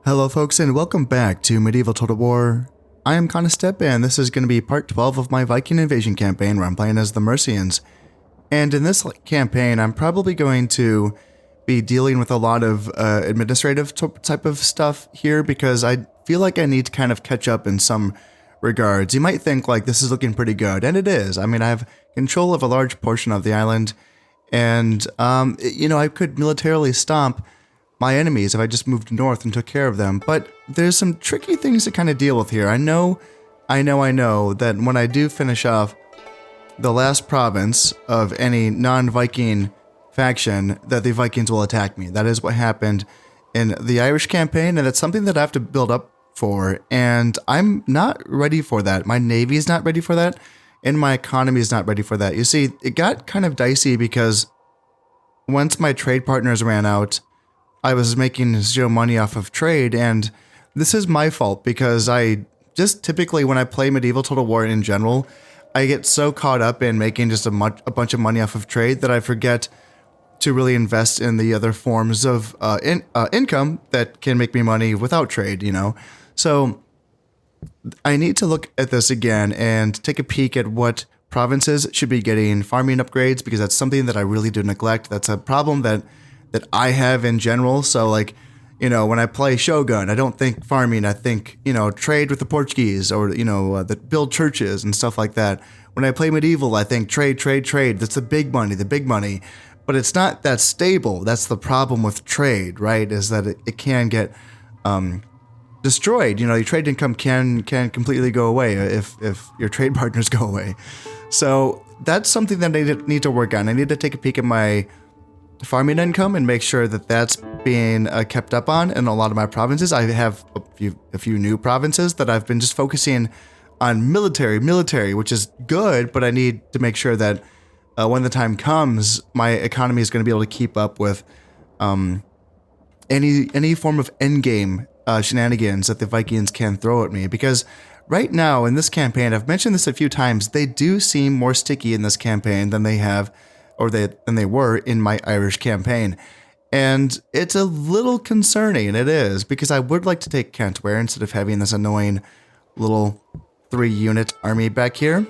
Hello folks and welcome back to Medieval Total War. I am Conostep and this is going to be part 12 of my Viking invasion campaign where I'm playing as the Mercians. And in this campaign I'm probably going to be dealing with a lot of administrative type of stuff here because I feel like I need to kind of catch up in some regards. You might think like this is looking pretty good, and it is. I mean, I have control of a large portion of the island and I could militarily stomp my enemies if I just moved north and took care of them, but there's some tricky things to kind of deal with here. I know that when I do finish off the last province of any non-Viking faction, that the Vikings will attack me. That is what happened in the Irish campaign, and it's something that I have to build up for, and I'm not ready for that. My navy is not ready for that, and my economy is not ready for that. You see, it got kind of dicey because once my trade partners ran out, I was making zero money off of trade, and this is my fault because I just typically, when I play Medieval Total War in general, I get so caught up in making just a bunch of money off of trade that I forget to really invest in the other forms of income that can make me money without trade, So I need to look at this again and take a peek at what provinces should be getting farming upgrades, because that's something that I really do neglect. That's a problem that I have in general. So like, when I play Shogun, I don't think farming, I think, trade with the Portuguese or, that build churches and stuff like that. When I play Medieval, I think trade. That's the big money, but it's not that stable. That's the problem with trade, right? Is that it can get destroyed. Your trade income can completely go away if your trade partners go away. So that's something that I need to work on. I need to take a peek at my farming income and make sure that that's being kept up on in a lot of my provinces. I have a few new provinces that I've been just focusing on military, which is good, but I need to make sure that when the time comes, my economy is going to be able to keep up with any form of endgame shenanigans that the Vikings can throw at me. Because right now in this campaign, I've mentioned this a few times, they do seem more sticky in this campaign than they have than they were in my Irish campaign. And it's a little concerning, it is, because I would like to take Kentware instead of having this annoying little 3-unit army back here.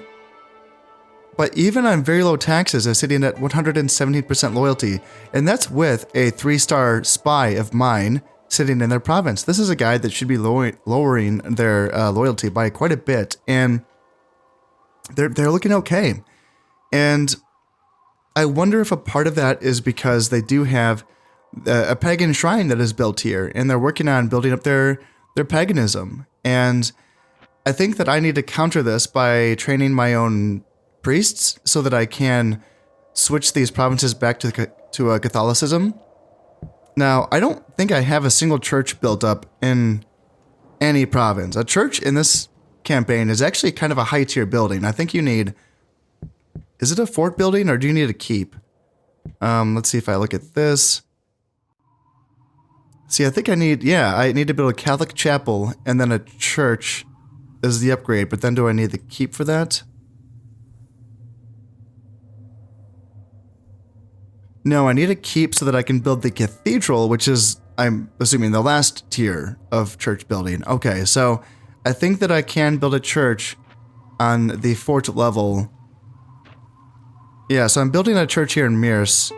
But even on very low taxes, they're sitting at 117% loyalty, and that's with a 3-star spy of mine sitting in their province. This is a guy that should be lowering their loyalty by quite a bit, and they're looking okay. And I wonder if a part of that is because they do have a pagan shrine that is built here, and they're working on building up their paganism. And I think that I need to counter this by training my own priests so that I can switch these provinces back to Catholicism. Now, I don't think I have a single church built up in any province. A church in this campaign is actually kind of a high-tier building. I think you need... Is it a fort building or do you need a keep? Let's see if I look at this. See, I think I need to build a Catholic chapel and then a church is the upgrade, but then do I need the keep for that? No, I need a keep so that I can build the cathedral, which is, I'm assuming, the last tier of church building. Okay, so I think that I can build a church on the fort level. Yeah, so I'm building a church here in Mercians,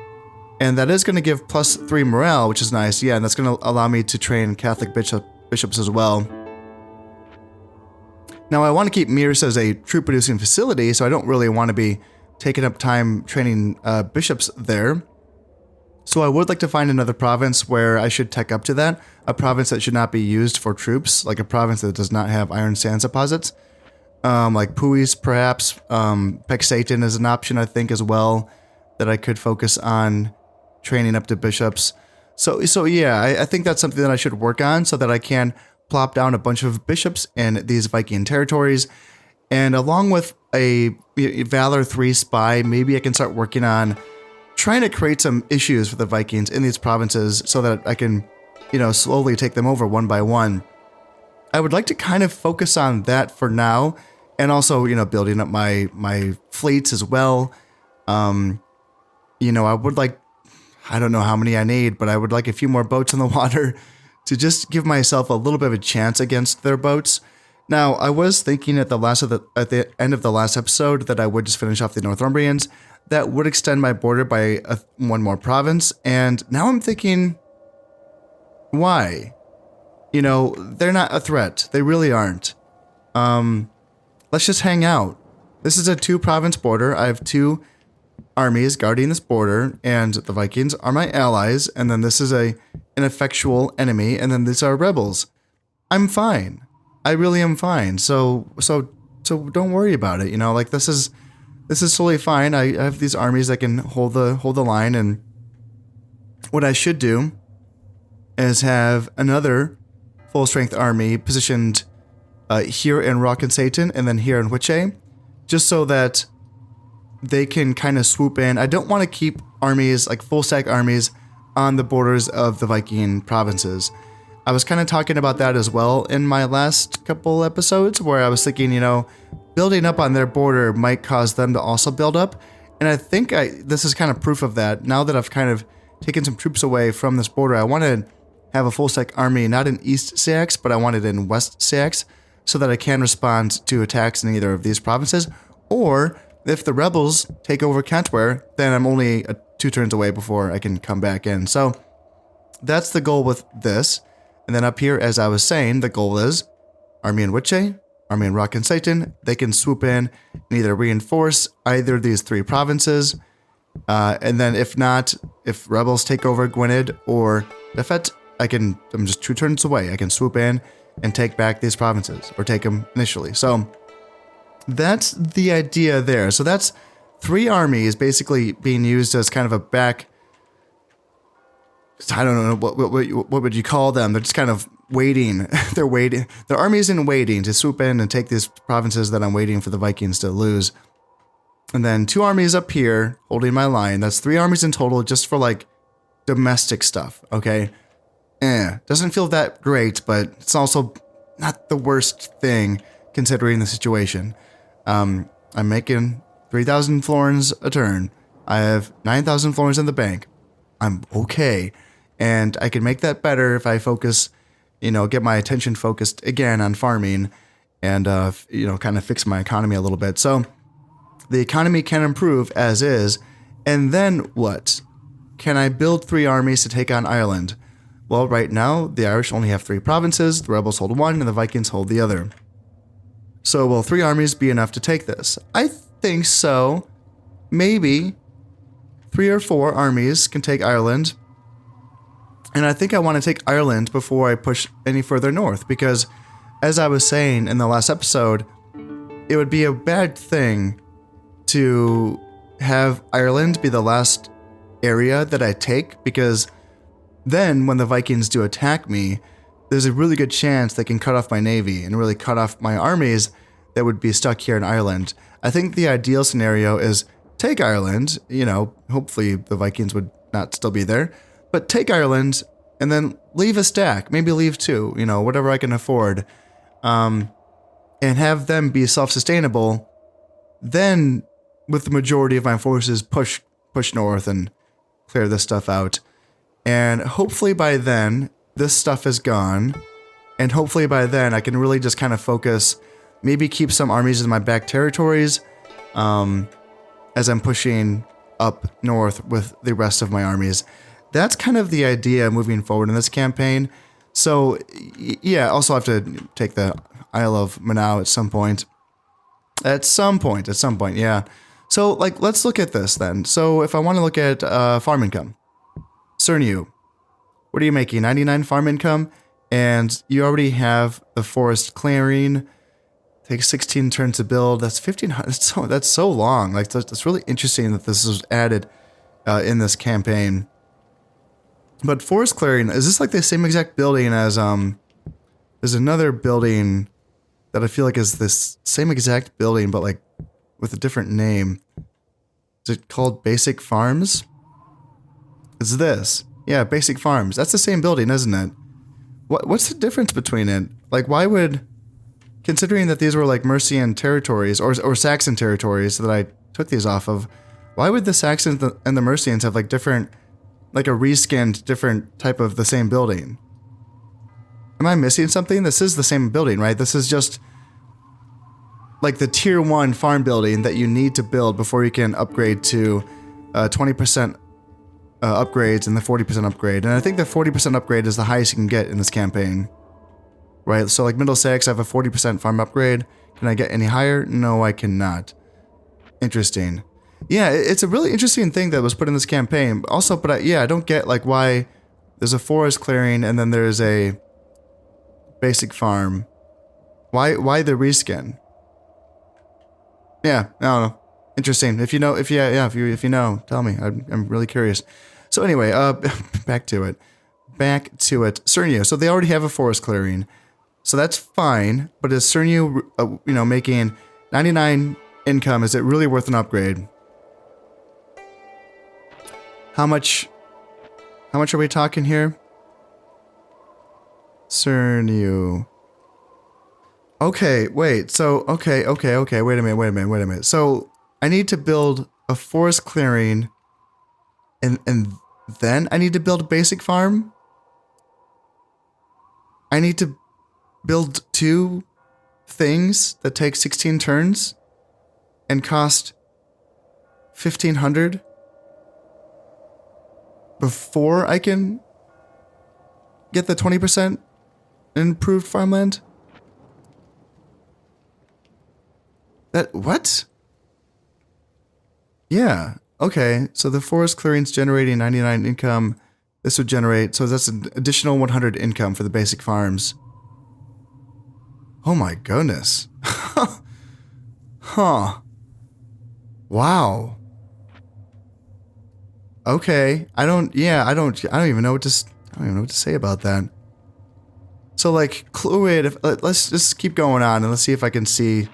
and that is going to give +3 morale, which is nice. Yeah, and that's going to allow me to train Catholic bishops as well. Now, I want to keep Mercians as a troop-producing facility, so I don't really want to be taking up time training bishops there. So I would like to find another province where I should tech up to that, a province that should not be used for troops, like a province that does not have iron sands deposits. Like Puis, perhaps. Pexaton is an option, I think, as well, that I could focus on training up to bishops. So yeah, I think that's something that I should work on so that I can plop down a bunch of bishops in these Viking territories. And along with a Valor 3 spy, maybe I can start working on trying to create some issues for the Vikings in these provinces so that I can, slowly take them over one by one. I would like to kind of focus on that for now, and also, building up my fleets as well. I would like, I don't know how many I need, but I would like a few more boats in the water to just give myself a little bit of a chance against their boats. Now, I was thinking at the end of the last episode that I would just finish off the Northumbrians. That would extend my border by one more province, and now I'm thinking, why? You know, they're not a threat. They really aren't. Let's just hang out. This is a 2-province border. I have 2 armies guarding this border, and the Vikings are my allies, and then this is an effectual enemy, and then these are rebels. I'm fine. I really am fine. So don't worry about it. You know, like this is totally fine. I have these armies that can hold the line, and what I should do is have another full strength army positioned here in Rock and Satan, and then here in Wiche, just so that they can kind of swoop in. I don't want to keep armies, like full stack armies, on the borders of the Viking provinces. I was kind of talking about that as well in my last couple episodes, where I was thinking, you know, building up on their border might cause them to also build up. And I think this is kind of proof of that. Now that I've kind of taken some troops away from this border, I want to have a full stack army, not in East Sax, but I want it in West Sax, so that I can respond to attacks in either of these provinces. Or if the rebels take over Kentware, then I'm only 2 turns away before I can come back in. So that's the goal with this. And then up here, as I was saying, the goal is army in Wiche, army in Rock and Satan. They can swoop in and either reinforce either of these 3 provinces. And then if not, if rebels take over Gwynedd or Defet, I'm just 2 turns away. I can swoop in and take back these provinces, or take them initially. So that's the idea there. So that's 3 armies basically being used as kind of a back. I don't know what would you call them. They're just kind of waiting. They're waiting. Their armies in waiting to swoop in and take these provinces that I'm waiting for the Vikings to lose. And then 2 armies up here holding my line. That's 3 armies in total, just for like domestic stuff. Okay. Doesn't feel that great, but it's also not the worst thing considering the situation. I'm making 3,000 florins a turn. I have 9,000 florins in the bank. I'm okay. And I can make that better if I focus, you know, get my attention focused again on farming and, you know, kind of fix my economy a little bit. So the economy can improve as is. And then what? Can I build 3 armies to take on Ireland? Well, right now, the Irish only have 3 provinces, the rebels hold 1, and the Vikings hold the other. So will 3 armies be enough to take this? I think so. Maybe 3 or 4 armies can take Ireland. And I think I want to take Ireland before I push any further north, because as I was saying in the last episode, it would be a bad thing to have Ireland be the last area that I take, because then when the Vikings do attack me, there's a really good chance they can cut off my navy and really cut off my armies that would be stuck here in Ireland. I think the ideal scenario is take Ireland, you know, hopefully the Vikings would not still be there, but take Ireland and then leave a stack, maybe leave 2, you know, whatever I can afford, and have them be self-sustainable. Then with the majority of my forces push north and clear this stuff out. And hopefully by then, this stuff is gone. And hopefully by then, I can really just kind of focus, maybe keep some armies in my back territories as I'm pushing up north with the rest of my armies. That's kind of the idea moving forward in this campaign. So, yeah, also have to take the Isle of Manaus at some point. At some point, yeah. So, like, let's look at this then. So, if I want to look at farm income. Cernu, what are you making? 99 farm income, and you already have the forest clearing. Takes 16 turns to build. That's 1,500. That's so long. Like, that's really interesting that this was added in this campaign. But forest clearing, is this like the same exact building as there's another building that I feel like is this same exact building, but like with a different name. Is it called Basic Farms? It's this. Yeah, Basic Farms. That's the same building, isn't it? What's the difference between it? Like, why would, considering that these were like Mercian territories or Saxon territories that I took these off of, why would the Saxons and the Mercians have like different, like a reskinned different type of the same building? Am I missing something? This is the same building, right? This is just like the tier 1 farm building that you need to build before you can upgrade to 20% upgrades and the 40% upgrade. And I think the 40% upgrade is the highest you can get in this campaign. Right? So like Middlesex, I have a 40% farm upgrade. Can I get any higher? No, I cannot. Interesting. Yeah, it's a really interesting thing that was put in this campaign. Also, but I don't get like why there's a forest clearing and then there's a basic farm. Why the reskin? Yeah, I don't know. Interesting. If you know, if you know, tell me. I'm really curious. So anyway, back to it. Cernu. So they already have a forest clearing, so that's fine. But is Cernu, making 99 income? Is it really worth an upgrade? How much are we talking here? Cernu. Okay, wait. So okay. Wait a minute. So I need to build a forest clearing, and then I need to build a basic farm. I need to build 2 things that take 16 turns and cost 1,500 before I can get the 20% improved farmland. What? Yeah. Okay. So the forest clearing's generating 99 income. This would generate, so that's an additional 100 income for the basic farms. Oh my goodness. Huh. Wow. Okay. I don't even know what to say about that. So like Cluid, let's just keep going on and let's see if I can see.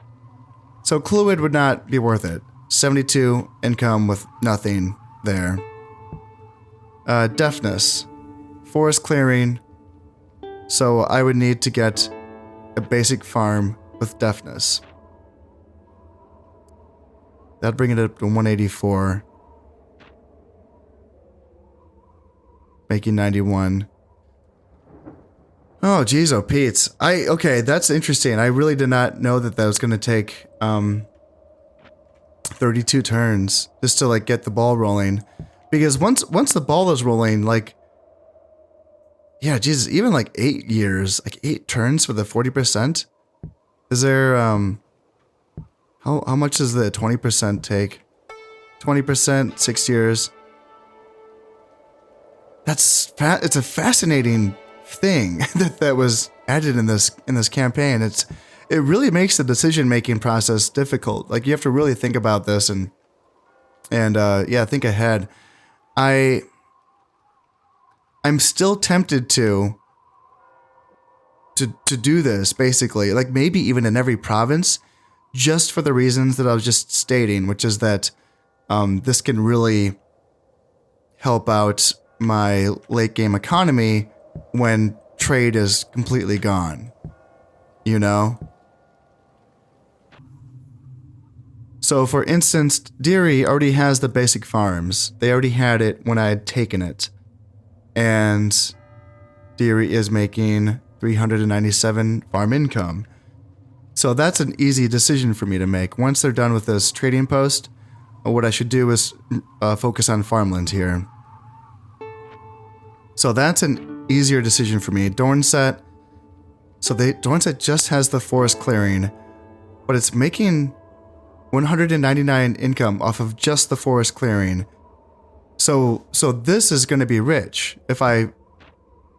So Cluid would not be worth it. 72 income with nothing there. Deafness. Forest clearing. So I would need to get a basic farm with deafness. That'd bring it up to 184. Making 91. Oh, geez, oh, Pete's. Okay, that's interesting. I really did not know that was going to take 32 turns just to like get the ball rolling. Because once the ball is rolling, like, yeah, Jesus, even like 8 years, like 8 turns for the 40%. Is there how much does the 20% take? 20%, 6 years. It's a fascinating thing that was added in this campaign. It really makes the decision making process difficult. Like you have to really think about this and think ahead. I'm still tempted to do this basically, like maybe even in every province, just for the reasons that I was just stating, which is that this can really help out my late game economy when trade is completely gone, you know? So for instance, Deary already has the basic farms. They already had it when I had taken it. And Deary is making 397 farm income. So that's an easy decision for me to make. Once they're done with this trading post, what I should do is focus on farmland here. So that's an easier decision for me. Dornset. So Dornset just has the forest clearing, but it's making 199 income off of just the forest clearing. So this is going to be rich if I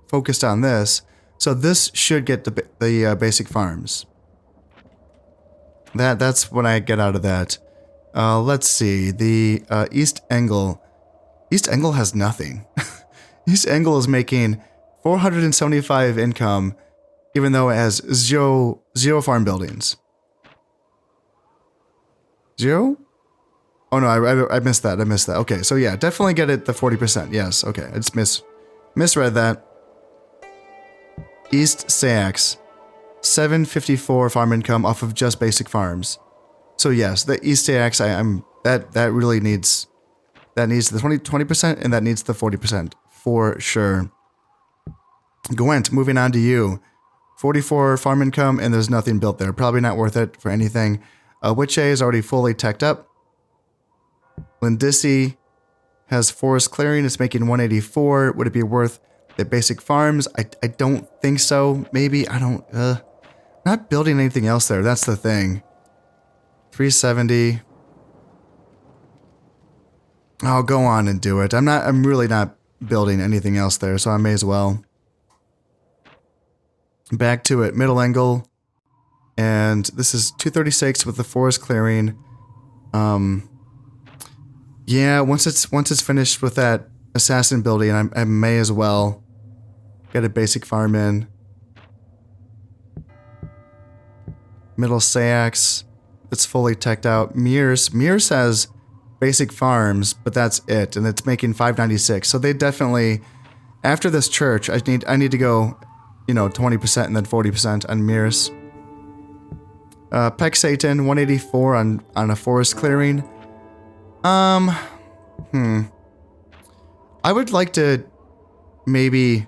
focused on this. So this should get the basic farms. That's what I get out of that. Let's see. The East Angle. East Angle has nothing. East Angle is making 475 income, even though it has zero farm buildings. 0? Oh no, I missed that. Okay, so yeah, definitely get it the 40%. Yes, okay, I just misread that. East Sax, 754 farm income off of just basic farms. So yes, the East Sax, that really needs the 20% and that needs the 40% for sure. Gwent, moving on to you. 44 farm income, and there's nothing built there. Probably not worth it for anything. Witche is already fully teched up. Lindisi has forest clearing. It's making 184. Would it be worth the basic farms? I don't think so. Maybe. I don't... not building anything else there. That's the thing. 370. I'll go on and do it. I'm really not building anything else there, so I may as well. Back to it. Middle angle. And this is 236 with the forest clearing. Yeah, once it's finished with that assassin building, I may as well get a basic farm in. Middle Sayax, it's fully teched out. Mears has basic farms, but that's it, and it's making 596. So they definitely, after this church, I need to go, 20% and then 40% on Mears. Peck Satan, 184 on a forest clearing. I would like to maybe,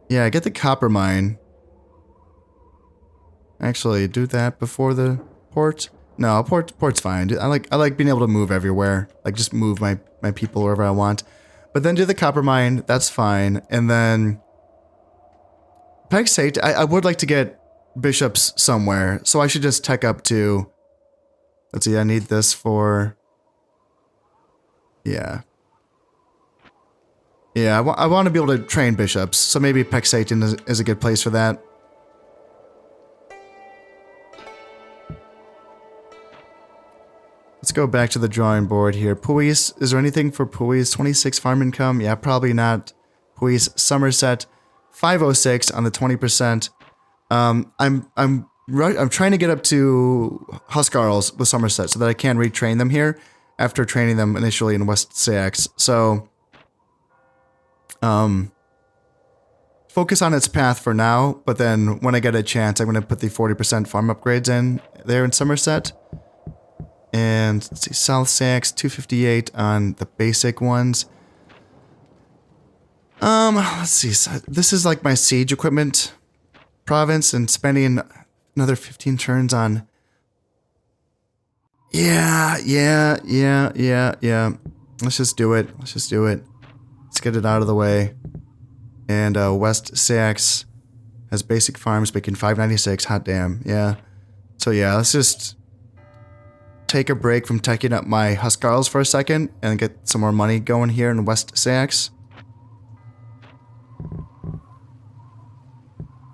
get the copper mine. Actually, do that before the port. No, port's fine. I like being able to move everywhere. Like just move my people wherever I want. But then do the copper mine. That's fine. And then Peck Satan, I would like to get bishops somewhere. So I should just tech up to. Let's see. I need this for. Yeah. Yeah, I want to be able to train bishops, so maybe Peck Satan is a good place for that. Let's go back to the drawing board here. Puis, is there anything for Puis? 26 farm income? Yeah, probably not. Puis, Somerset, 506 on the 20%. I'm trying to get up to Huskarls with Somerset so that I can retrain them here after training them initially in West Sayax. So, focus on its path for now, but then when I get a chance, I'm going to put the 40% farm upgrades in there in Somerset. And let's see, South Sayax, 258 on the basic ones. Let's see, so this is like my siege equipment province, and spending another 15 turns on. Yeah. Let's just do it. Let's get it out of the way. And West Sayax has basic farms making 596. Hot damn. Yeah. So yeah, let's just take a break from teching up my Huskarls for a second and get some more money going here in West Sayax.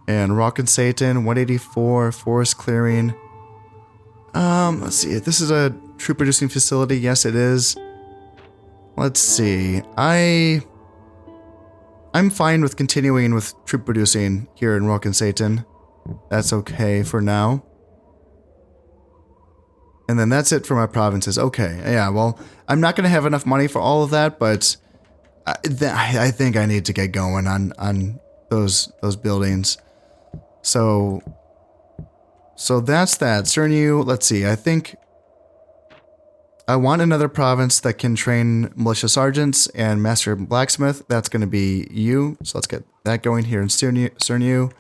And Rock and Satan, 184, forest clearing. Let's see. This is a troop producing facility. Yes, it is. Let's see. I'm fine with continuing with troop producing here in Rock and Satan. That's okay for now. And then that's it for my provinces. Okay, yeah, well, I'm not going to have enough money for all of that, but I think I need to get going on those buildings. So that's that. Cernu, let's see, I think I want another province that can train militia sergeants and master blacksmith. That's going to be you. So let's get that going here in Cernu.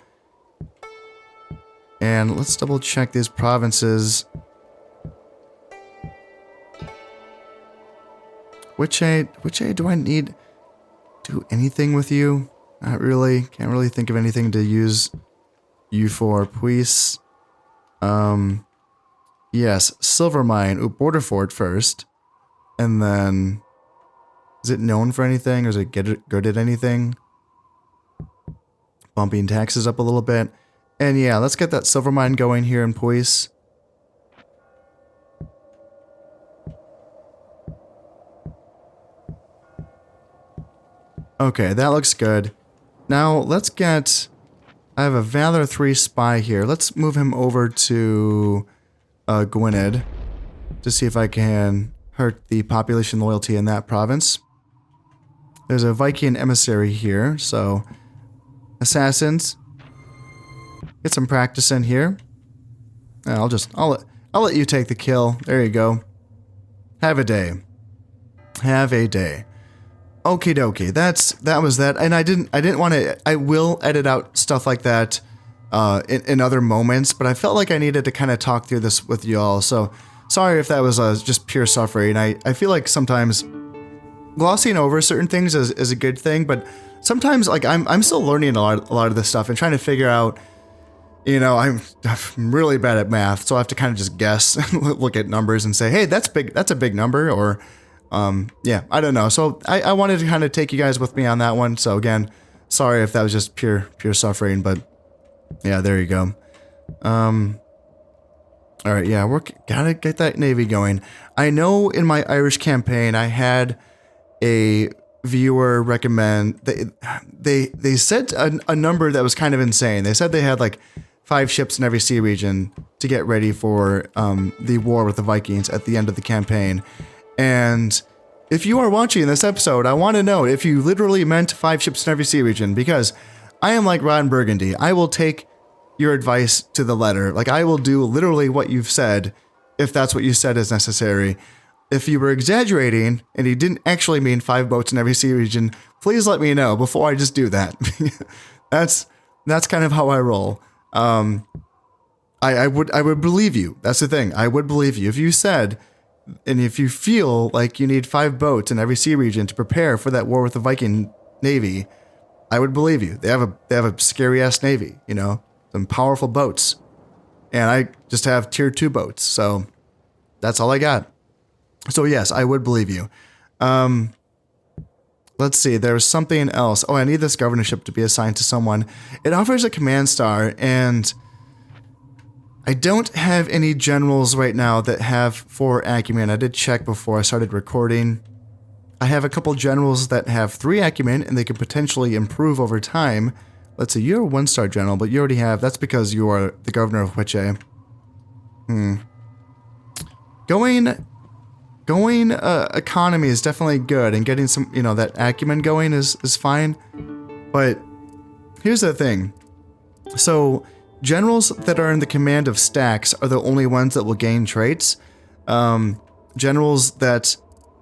And let's double check these provinces. Which aid do I need to do anything with you? Not really. Can't really think of anything to use you for. Puis. Yes, Silver Mine. Ooh, Border Fort first. And then, is it known for anything, or is it good at anything? Bumping taxes up a little bit. And yeah, let's get that Silver Mine going here in Puis. Okay, that looks good. Now, let's get... I have a Valor 3 spy here. Let's move him over to Gwynedd to see if I can hurt the population loyalty in that province. There's a Viking emissary here, so... Assassins. Get some practice in here. I'll let you take the kill. There you go. Have a day. Have a day. Okie dokie, that was that, and I didn't want to. I will edit out stuff like that in other moments, but I felt like I needed to kind of talk through this with y'all. So sorry if that was just pure suffering. I feel like sometimes glossing over certain things is a good thing, but sometimes like I'm still learning a lot of this stuff and trying to figure out. You know, I'm really bad at math, so I have to kind of just guess, look at numbers and say, hey, that's big. That's a big number. Or, yeah, I don't know. So I wanted to kind of take you guys with me on that one. So again, sorry if that was just pure suffering, but yeah, there you go. All right. Yeah, we're gotta get that Navy going. I know in my Irish campaign, I had a viewer recommend, they said a number that was kind of insane. They said they had like 5 ships in every sea region to get ready for the war with the Vikings at the end of the campaign. And if you are watching this episode, I want to know if you literally meant 5 ships in every sea region, because I am like Ron Burgundy. I will take your advice to the letter. Like, I will do literally what you've said if that's what you said is necessary. If you were exaggerating and you didn't actually mean 5 boats in every sea region, please let me know before I just do that. That's kind of how I roll. I would believe you. That's the thing. I would believe you if you said, and if you feel like you need 5 boats in every sea region to prepare for that war with the Viking Navy, I would believe you. They have a scary ass navy, you know, some powerful boats, and I just have tier 2 boats. So that's all I got. So yes, I would believe you. Let's see, there's something else. Oh, I need this governorship to be assigned to someone. It offers a command star, and I don't have any generals right now that have 4 acumen. I did check before I started recording. I have a couple generals that have 3 acumen, and they can potentially improve over time. Let's see, you're a 1-star general, but you already have, that's because you are the governor of Huiche. Going economy is definitely good, and getting some, you know, that acumen going is fine. But here's the thing. So generals that are in the command of stacks are the only ones that will gain traits. Generals that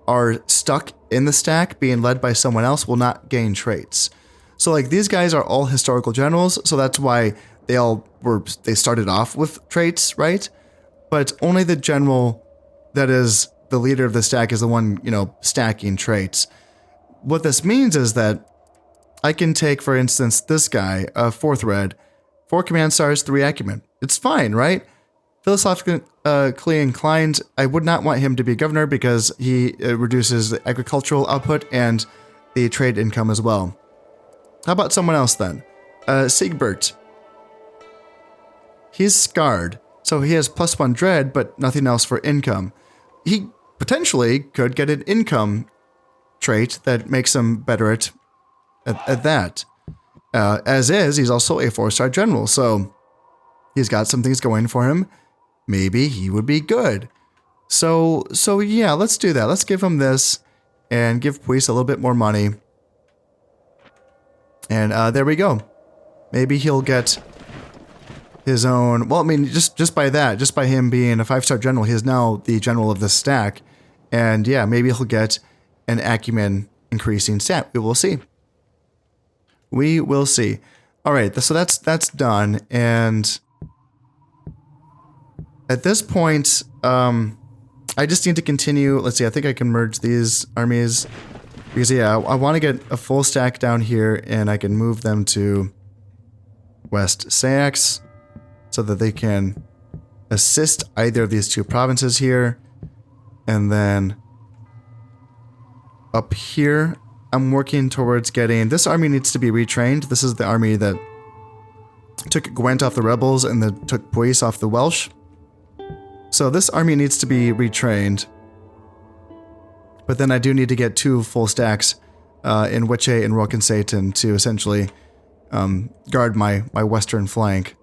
are stuck in the stack being led by someone else will not gain traits. So like these guys are all historical generals, so that's why they started off with traits, right? But only the general that is the leader of the stack is the one, you know, stacking traits. What this means is that I can take, for instance, this guy, 4th red, 4 command stars, 3 acumen. It's fine, right? Philosophically inclined, I would not want him to be governor because he reduces the agricultural output and the trade income as well. How about someone else then? Siegbert. He's scarred, so he has +1 dread, but nothing else for income. He potentially could get an income trait that makes him better at that. As is, he's also a 4-star general, so he's got some things going for him. Maybe he would be good. So yeah, let's do that. Let's give him this and give Puis a little bit more money. And there we go. Maybe he'll get his own. Well, I mean, just by that, just by him being a 5-star general, he is now the general of the stack. And yeah, maybe he'll get an acumen increasing stat. We will see. We will see. All right, so that's done. And at this point, I just need to continue. Let's see. I think I can merge these armies because yeah, I want to get a full stack down here, and I can move them to West Sax so that they can assist either of these 2 provinces here. And then up here, I'm working towards getting... This army needs to be retrained. This is the army that took Gwent off the rebels and then took Puis off the Welsh. So this army needs to be retrained. But then I do need to get 2 full stacks in Huiche and Rockensaten to essentially guard my western flank.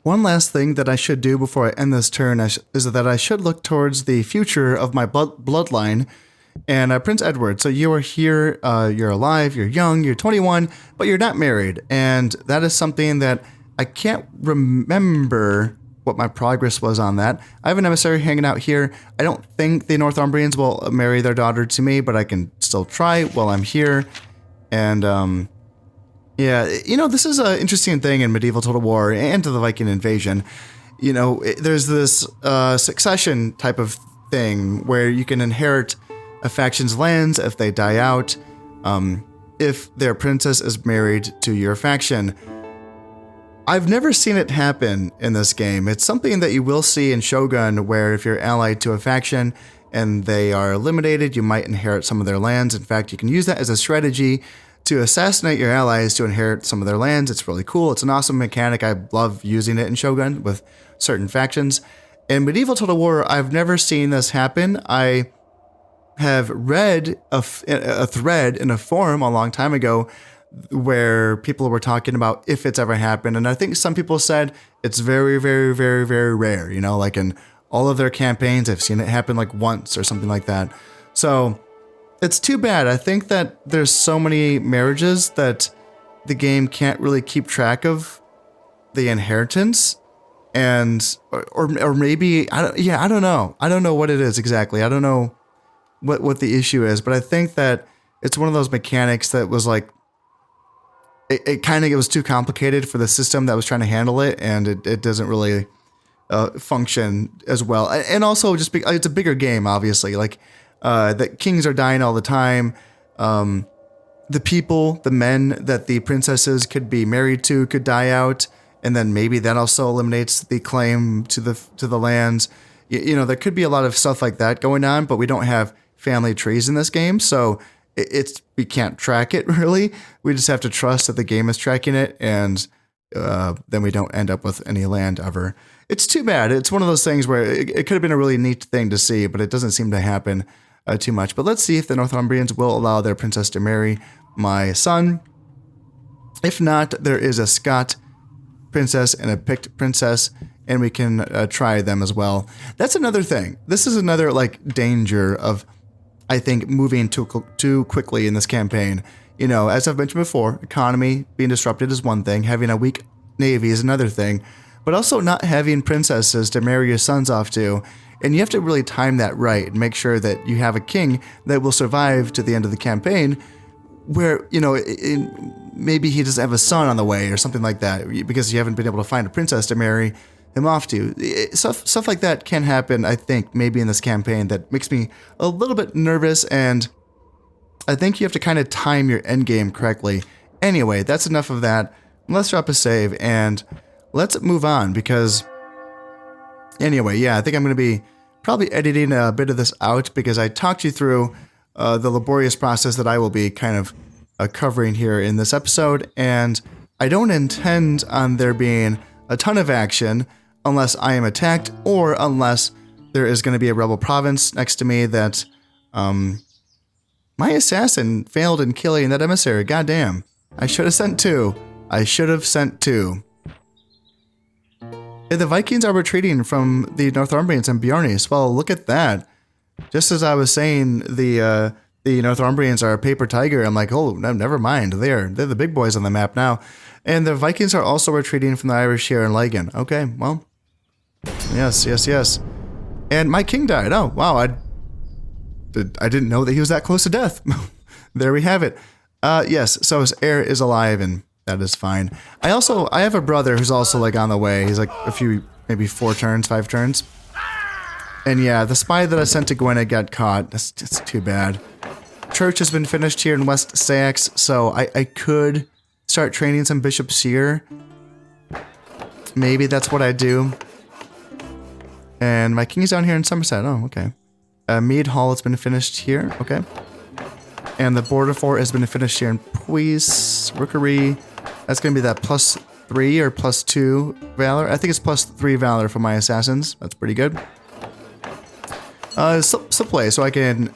One last thing that I should do before I end this turn is that I should look towards the future of my bloodline. And Prince Edward, so you are here, you're alive, you're young, you're 21, but you're not married. And that is something that I can't remember what my progress was on that. I have an emissary hanging out here. I don't think the Northumbrians will marry their daughter to me, but I can still try while I'm here. And Yeah, this is an interesting thing in medieval Total War and to the Viking invasion. There's this succession type of thing where you can inherit a faction's lands if they die out, if their princess is married to your faction. I've never seen it happen in this game. It's something that you will see in Shogun, where if you're allied to a faction and they are eliminated, you might inherit some of their lands. In fact, you can use that as a strategy to assassinate your allies to inherit some of their lands. It's really cool. It's an awesome mechanic. I love using it in Shogun with certain factions. In medieval Total War, I've never seen this happen. I have read a thread in a forum a long time ago where people were talking about if it's ever happened. And I think some people said it's very, very, very, very rare, like in all of their campaigns, I've seen it happen like once or something like that. So it's too bad. I think that there's so many marriages that the game can't really keep track of the inheritance, and or maybe I don't know. I don't know what it is exactly. I don't know what the issue is, but I think that it's one of those mechanics that was like it was too complicated for the system that was trying to handle it, and it doesn't really function as well. And also just it's a bigger game, obviously. Like that kings are dying all the time. The men that the princesses could be married to could die out, and then maybe that also eliminates the claim to the lands. There could be a lot of stuff like that going on, but we don't have family trees in this game, so we can't track it really. We just have to trust that the game is tracking it, and then we don't end up with any land ever. It's too bad. It's one of those things where it could have been a really neat thing to see, but it doesn't seem to happen too much. But let's see if the Northumbrians will allow their princess to marry my son. If not, there is a Scot princess and a Pict princess, and we can try them as well. That's another thing. This is another danger of, I think, moving too quickly in this campaign. As I've mentioned before, economy being disrupted is one thing. Having a weak navy is another thing. But also not having princesses to marry your sons off to. And you have to really time that right and make sure that you have a king that will survive to the end of the campaign where, maybe he doesn't have a son on the way or something like that because you haven't been able to find a princess to marry him off to. Stuff like that can happen, I think, maybe in this campaign that makes me a little bit nervous, and I think you have to kind of time your endgame correctly. Anyway, that's enough of that. Let's drop a save and let's move on because, anyway, yeah, I think I'm going to be probably editing a bit of this out because I talked you through the laborious process that I will be kind of covering here in this episode, and I don't intend on there being a ton of action unless I am attacked or unless there is going to be a rebel province next to me that my assassin failed in killing that emissary. Goddamn. I should have sent two. And the Vikings are retreating from the Northumbrians and Bjarnes. Well, look at that. Just as I was saying, the Northumbrians are a paper tiger. I'm like, oh, no, never mind. They're the big boys on the map now. And the Vikings are also retreating from the Irish here in Lagan. Okay, well, yes. And my king died. Oh, wow, I didn't know that he was that close to death. There we have it. Yes, so his heir is alive, and that is fine. I have a brother who's also on the way. He's a few, maybe 5 turns. And yeah, the spy that I sent to Gwynedd got caught. That's too bad. Church has been finished here in West Sax, so I could start training some bishops here. Maybe that's what I do. And my king's down here in Somerset. Oh, okay. Mead Hall has been finished here. Okay. And the border fort has been finished here in Puis. Rookery. That's going to be that +3 or +2 valor. I think it's +3 valor for my assassins. That's pretty good. Supply, so I can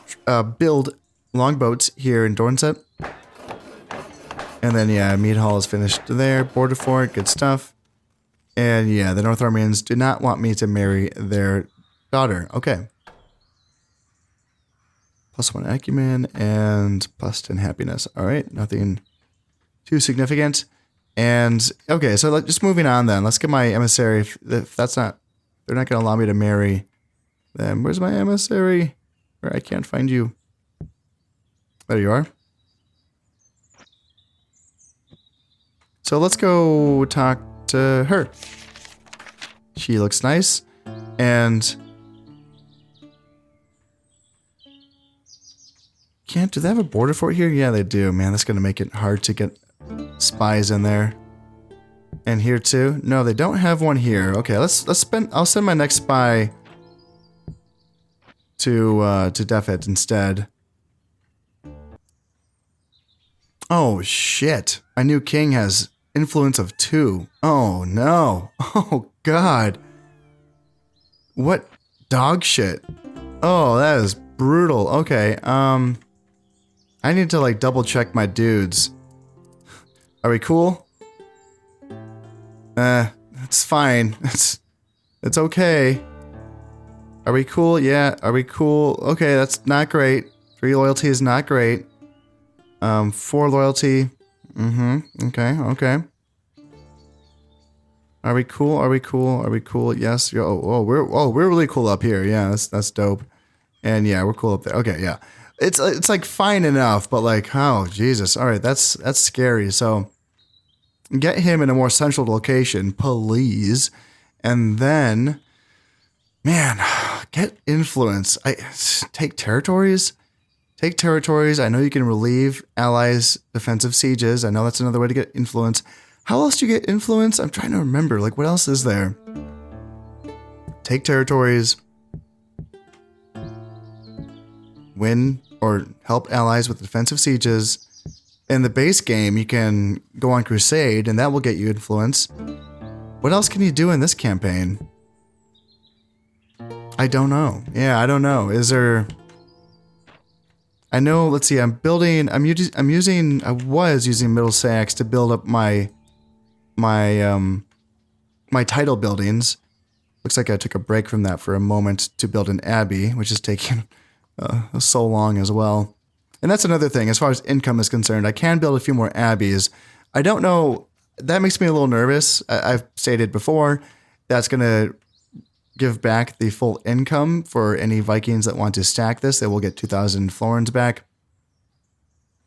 build longboats here in Dornset. And then, yeah, Mead Hall is finished there. Border fort, good stuff. And yeah, the Northumbrians do not want me to marry their daughter. Okay. +1 acumen and +10 happiness. All right, nothing too significant. And okay, so just moving on then. Let's get my emissary. If that's not, they're not going to allow me to marry them. Where's my emissary? Where I can't find you. There you are. So let's go talk to her. She looks nice. And... do they have a border fort here? Yeah, they do. Man, that's going to make it hard to get spies in there. And here too? No, they don't have one here. Okay, I'll send my next spy to Defet instead. Oh shit. My new king has influence of 2. Oh no. Oh god. What dog shit. Oh, that is brutal. Okay, I need to like double check my dudes. Are we cool? It's fine. It's okay. Are we cool? Yeah, are we cool? Okay, that's not great. 3 loyalty is not great. 4 loyalty. Okay. Are we cool? Are we cool? Are we cool? Yes. We're really cool up here. Yeah, that's dope. And yeah, we're cool up there. Okay, yeah. It's like fine enough, but like, oh Jesus. All right, that's scary. So get him in a more central location, please. And then, man, get influence. Take territories. Take territories. I know you can relieve allies' defensive sieges. I know that's another way to get influence. How else do you get influence? I'm trying to remember. Like, what else is there? Take territories. Win or help allies with defensive sieges. In the base game, you can go on crusade, and that will get you influence. What else can you do in this campaign? I don't know. Yeah, I don't know. Is there... I know, let's see, I was using Middlesex to build up my title buildings. Looks like I took a break from that for a moment to build an abbey, which is taking so long as well. And that's another thing, as far as income is concerned, I can build a few more abbeys. I don't know, that makes me a little nervous. I've stated before, that's going to give back the full income for any Vikings that want to stack this. They will get 2,000 florins back.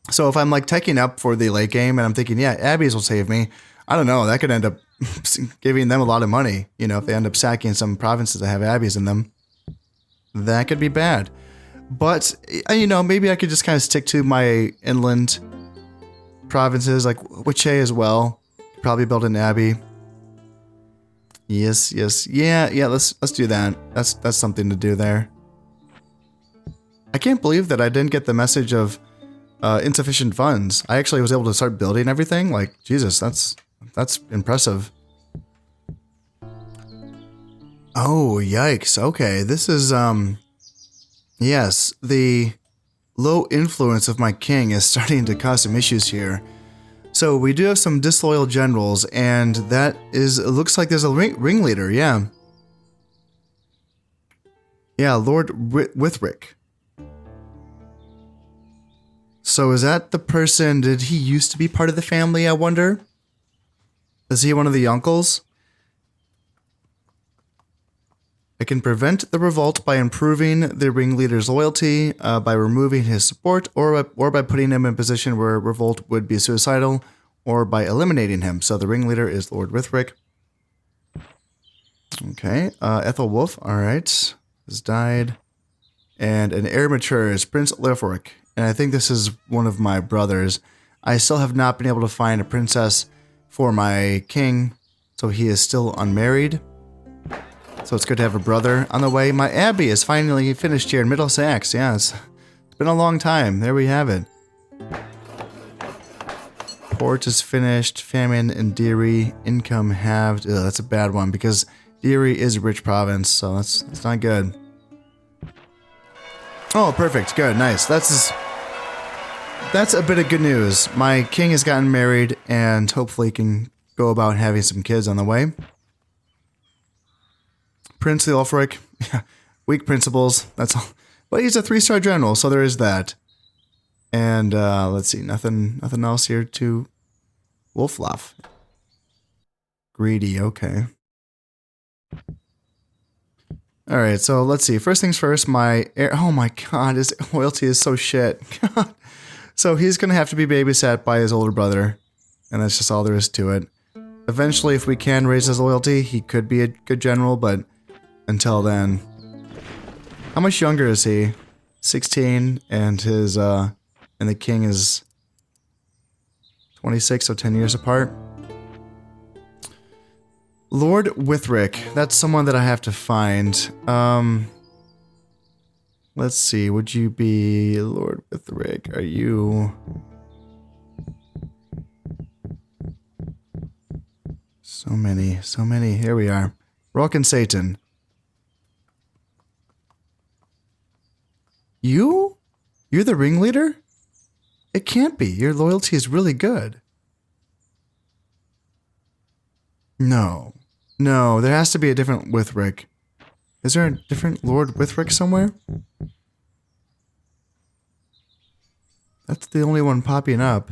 So if I'm like teching up for the late game and I'm thinking, yeah, abbeys will save me, I don't know, that could end up giving them a lot of money. You know, if they end up sacking some provinces that have abbeys in them, that could be bad. But, you know, maybe I could just kind of stick to my inland provinces, like Wiche as well. Probably build an abbey. Yes. Yeah, let's do that. That's something to do there. I can't believe that I didn't get the message of insufficient funds. I actually was able to start building everything. Like, Jesus, that's impressive. Oh, yikes. Okay, this is, yes, the low influence of my king is starting to cause some issues here. So we do have some disloyal generals, and that is, it looks like there's a ringleader, yeah. Yeah, Lord Withrick. So is that the person, did he used to be part of the family, I wonder? Is he one of the uncles? I can prevent the revolt by improving the ringleader's loyalty, by removing his support, or by putting him in a position where revolt would be suicidal, or by eliminating him. So the ringleader is Lord Withrick. Okay, Ethelwulf, alright, has died. And an heir mature is Prince Leofric, and I think this is one of my brothers. I still have not been able to find a princess for my king, so he is still unmarried. So it's good to have a brother on the way. My abbey is finally finished here in Middlesex. Yeah, it's been a long time. There we have it. Port is finished. Famine in Deary. Income halved. Ugh, that's a bad one because Deary is a rich province, so that's not good. Oh, perfect. Good. Nice. That's a bit of good news. My king has gotten married and hopefully can go about having some kids on the way. Prince Leofric, yeah, weak principles, that's all. But he's a 3-star general, so there is that. And let's see, nothing else here to Wolflaff. Greedy, okay. Alright, so let's see. First things first, my heir, oh my god, his loyalty is so shit. God. So he's going to have to be babysat by his older brother. and that's just all there is to it. Eventually, if we can raise his loyalty, he could be a good general, but until then. How much younger is he? 16, and his, and the king is 26, so 10 years apart. Lord Withric, that's someone that I have to find. Let's see, would you be Lord Withric? Are you... So many. Here we are. Rock and Satan. You? You're the ringleader? It can't be. Your loyalty is really good. No. No, there has to be a different Withric. Is there a different Lord Withric somewhere? That's the only one popping up.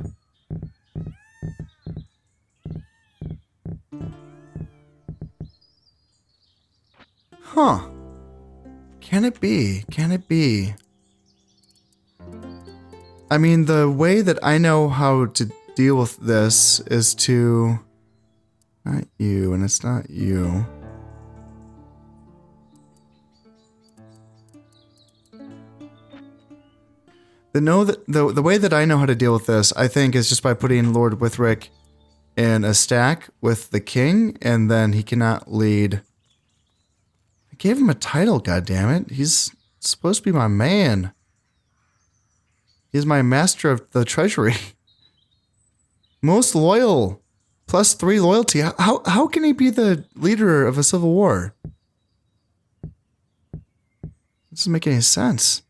Huh. Can it be? Can it be? I mean, the way that I know how to deal with this is to... Not you, and it's not you. The way that I know how to deal with this, I think, is just by putting Lord Withric in a stack with the king, and then he cannot lead. I gave him a title, goddammit. He's supposed to be my man. He's my master of the treasury. Most loyal. +3 loyalty. How can he be the leader of a civil war? This doesn't make any sense.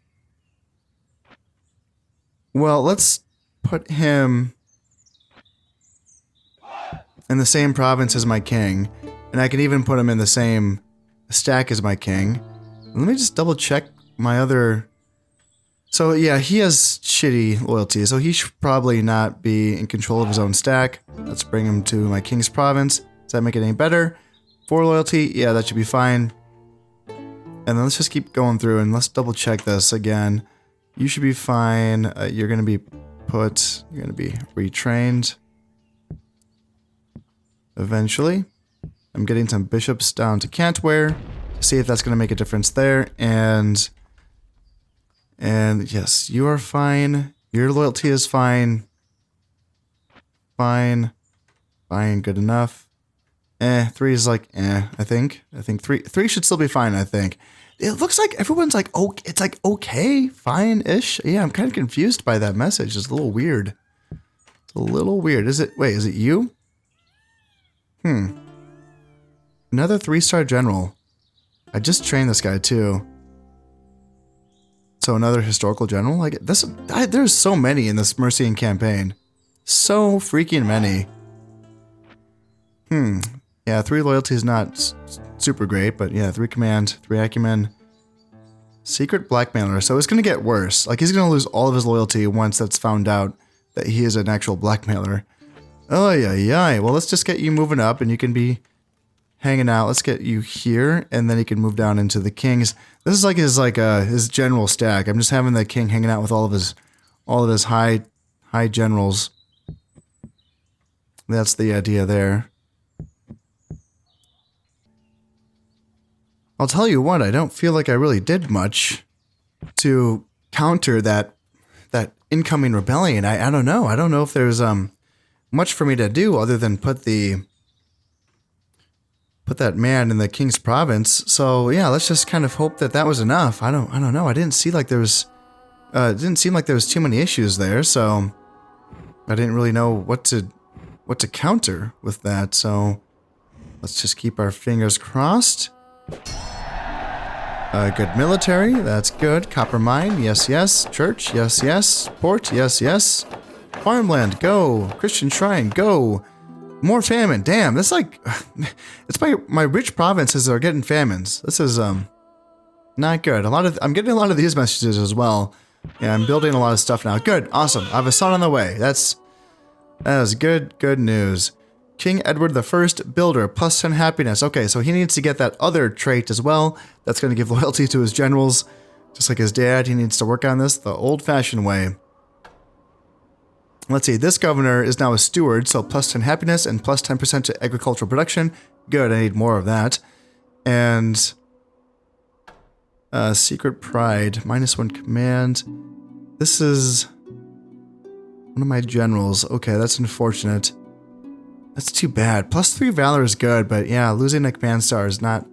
Well, let's put him in the same province as my king. And I can even put him in the same stack as my king. Let me just double check my other... So yeah, he has shitty loyalty, so he should probably not be in control of his own stack. Let's bring him to my king's province. Does that make it any better? 4 loyalty, yeah, that should be fine. And then let's just keep going through and let's double check this again. You should be fine. You're gonna be retrained. Eventually. I'm getting some bishops down to Cantware to see if that's gonna make a difference there. And yes, you are fine. Your loyalty is fine. Fine. Fine, good enough. 3 is like, I think. I think 3 should still be fine, I think. It looks like everyone's like, oh, it's like, okay, fine-ish. Yeah, I'm kind of confused by that message. It's a little weird. It's a little weird. Wait, is it you? Another 3-star general. I just trained this guy too. So another historical general? Like this, there's so many in this Mercian campaign. So freaking many. Yeah, 3 loyalty is not super great, but yeah, 3 command, 3 acumen. Secret blackmailer, so it's gonna get worse. Like he's gonna lose all of his loyalty once that's found out that he is an actual blackmailer. Oh yeah. Well, let's just get you moving up and you can be hanging out. Let's get you here, and then he can move down into the king's. This is like his general stack. I'm just having the king hanging out with all of his high generals. That's the idea there. I'll tell you what, I don't feel like I really did much to counter that incoming rebellion. I don't know. I don't know if there's much for me to do other than put that man in the king's province. So yeah, let's just kind of hope that was enough. I don't know. I didn't see like there was it didn't seem like there was too many issues there, so I didn't really know what to counter with that. So let's just keep our fingers crossed. Good military, that's good. Copper mine, yes. Church, yes. Port, yes. Farmland, go. Christian shrine, go. More famine, damn. That's like, it's my rich provinces are getting famines. This is not good. I'm getting a lot of these messages as well. Yeah, I'm building a lot of stuff now. Good, awesome. I have a son on the way. That is good news. King Edward I, builder, +10 happiness. Okay, so he needs to get that other trait as well. That's going to give loyalty to his generals. Just like his dad, he needs to work on this the old-fashioned way. Let's see, this governor is now a steward, so plus 10 happiness and plus 10% to agricultural production. Good, I need more of that. And secret pride, -1 command. This is one of my generals. Okay, that's unfortunate. That's too bad. +3 valor is good, but yeah, losing a command star is not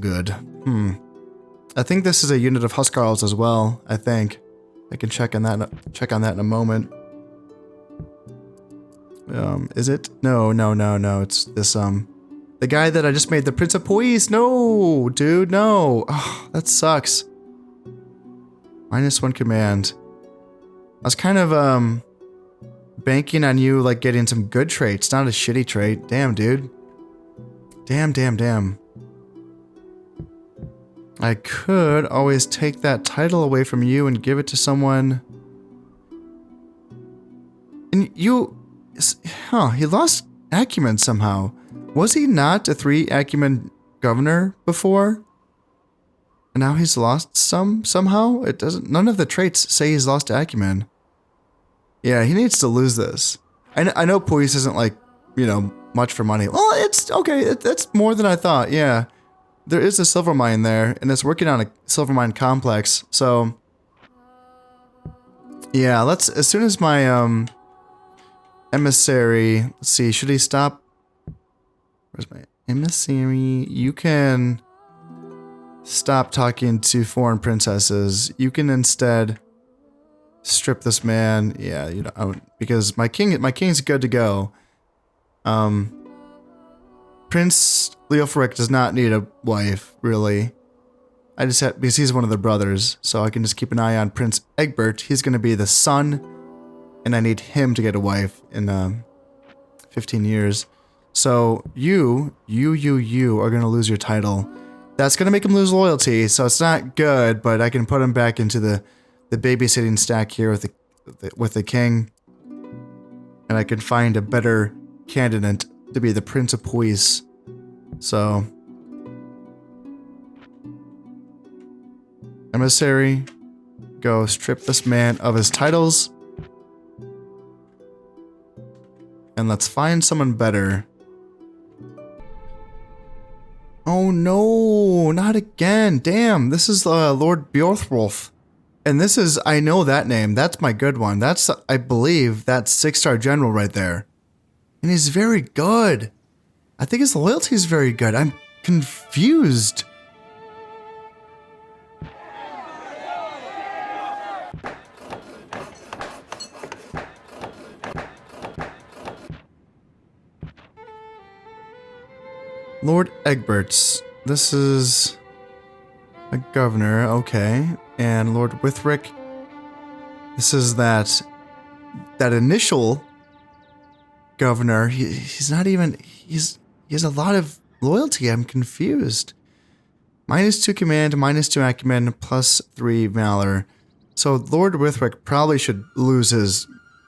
good. I think this is a unit of Huskarls as well. I think I can check on that in a moment. Is it? No. It's this the guy that I just made the Prince of Police. No, dude, no. Oh, that sucks. -1 command. I was kind of banking on you like getting some good traits, not a shitty trait. Damn, dude. Damn. I could always take that title away from you and give it to someone. And you, he lost acumen somehow. Was he not a 3 acumen governor before? And now he's lost somehow? It doesn't, none of the traits say he's lost acumen. Yeah, he needs to lose this. I know police isn't like, you know, much for money. Well, it's okay. That's more than I thought. Yeah. There is a silver mine there, and it's working on a silver mine complex. So, yeah, let's, as soon as my, emissary, let's see, should he stop? Where's my emissary? You can stop talking to foreign princesses. You can instead strip this man. Yeah, you know, because my king's good to go. Prince Leofric does not need a wife, really. I just have, because he's one of the brothers, so I can just keep an eye on Prince Egbert. He's going to be the son, and I need him to get a wife in 15 years. So you are going to lose your title. That's going to make him lose loyalty, so it's not good, but I can put him back into the babysitting stack here with the king. And I can find a better candidate to be the Prince of Police. So, emissary, go strip this man of his titles. And let's find someone better. Oh no, not again. Damn, this is Lord Bjorthwolf. And this is, I know that name. That's my good one. That's, I believe, that's 6-star general right there. And he's very good. I think his loyalty is very good. I'm confused. Lord Egberts. This is a governor, okay. And Lord Withric. This is that initial governor. He's not even, he has a lot of loyalty. I'm confused. -2 command, -2 acumen, +3 valor. So Lord Withric probably should lose his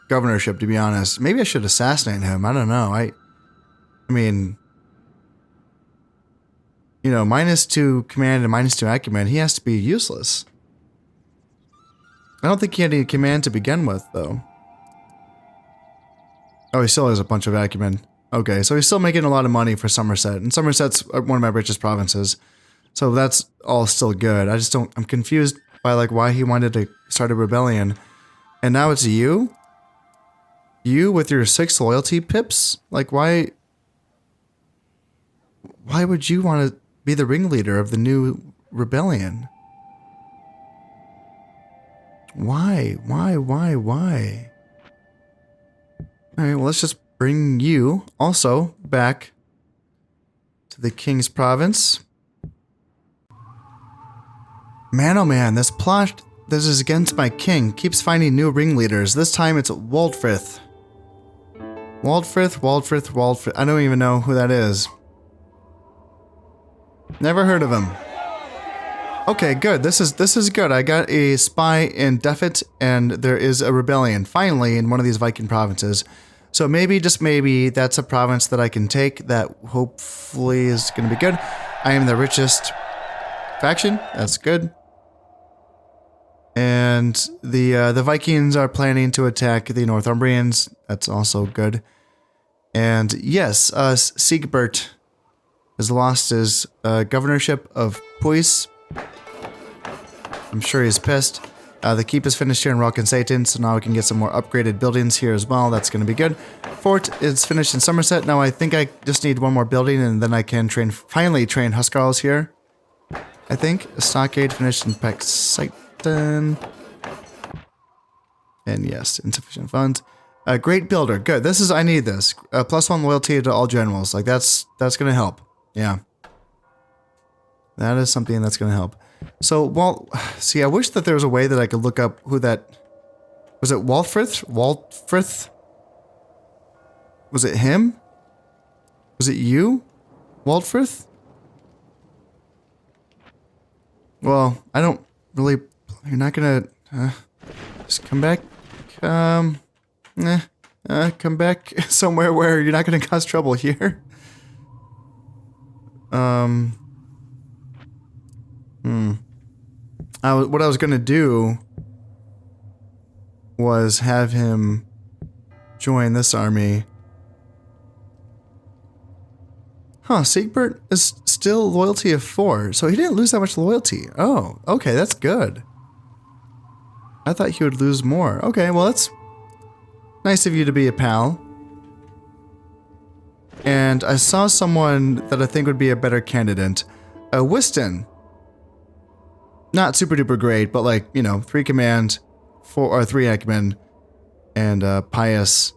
governorship, to be honest. Maybe I should assassinate him. I don't know. I mean, you know, -2 command and -2 acumen, he has to be useless. I don't think he had any command to begin with, though. Oh, he still has a bunch of acumen. Okay, so he's still making a lot of money for Somerset, and Somerset's one of my richest provinces. So that's all still good. I just don't, I'm confused by like why he wanted to start a rebellion. And now it's you? You with your 6 loyalty pips? Like why would you want to be the ringleader of the new rebellion? Why? Alright, well, let's just bring you also back to the king's province. Man, oh man, this plot that is against my king keeps finding new ringleaders. This time it's Waldfrith. Waldfrith. I don't even know who that is. Never heard of him. Okay, good. This is good. I got a spy in Defet, and there is a rebellion finally in one of these Viking provinces. So maybe, just maybe, that's a province that I can take that hopefully is going to be good. I am the richest faction. That's good. And the Vikings are planning to attack the Northumbrians. That's also good. And yes, Siegbert has lost his governorship of Puis. I'm sure he's pissed. The keep is finished here in Rock and Satan, so now we can get some more upgraded buildings here as well. That's going to be good. Fort is finished in Somerset. Now I think I just need one more building, and then I can finally train Huscarls here. I think. A stockade finished in Paxton. And yes, insufficient funds. Great builder. Good. I need this. +1 loyalty to all generals. Like that's going to help. Yeah. That is something that's going to help. So, well, see, I wish that there was a way that I could look up who that... Was it Walfrith? Walfrith? Was it him? Was it you? Walfrith? Well, I don't really... You're not gonna... just come back. Come back somewhere where you're not gonna cause trouble here. What I was gonna do was have him join this army. Huh, Siegbert is still loyalty of 4, so he didn't lose that much loyalty. Oh, okay, that's good. I thought he would lose more. Okay, well, that's nice of you to be a pal. And I saw someone that I think would be a better candidate. Whiston. Not super duper great, but like, you know, 3 command, 3 Ekman, and Pious.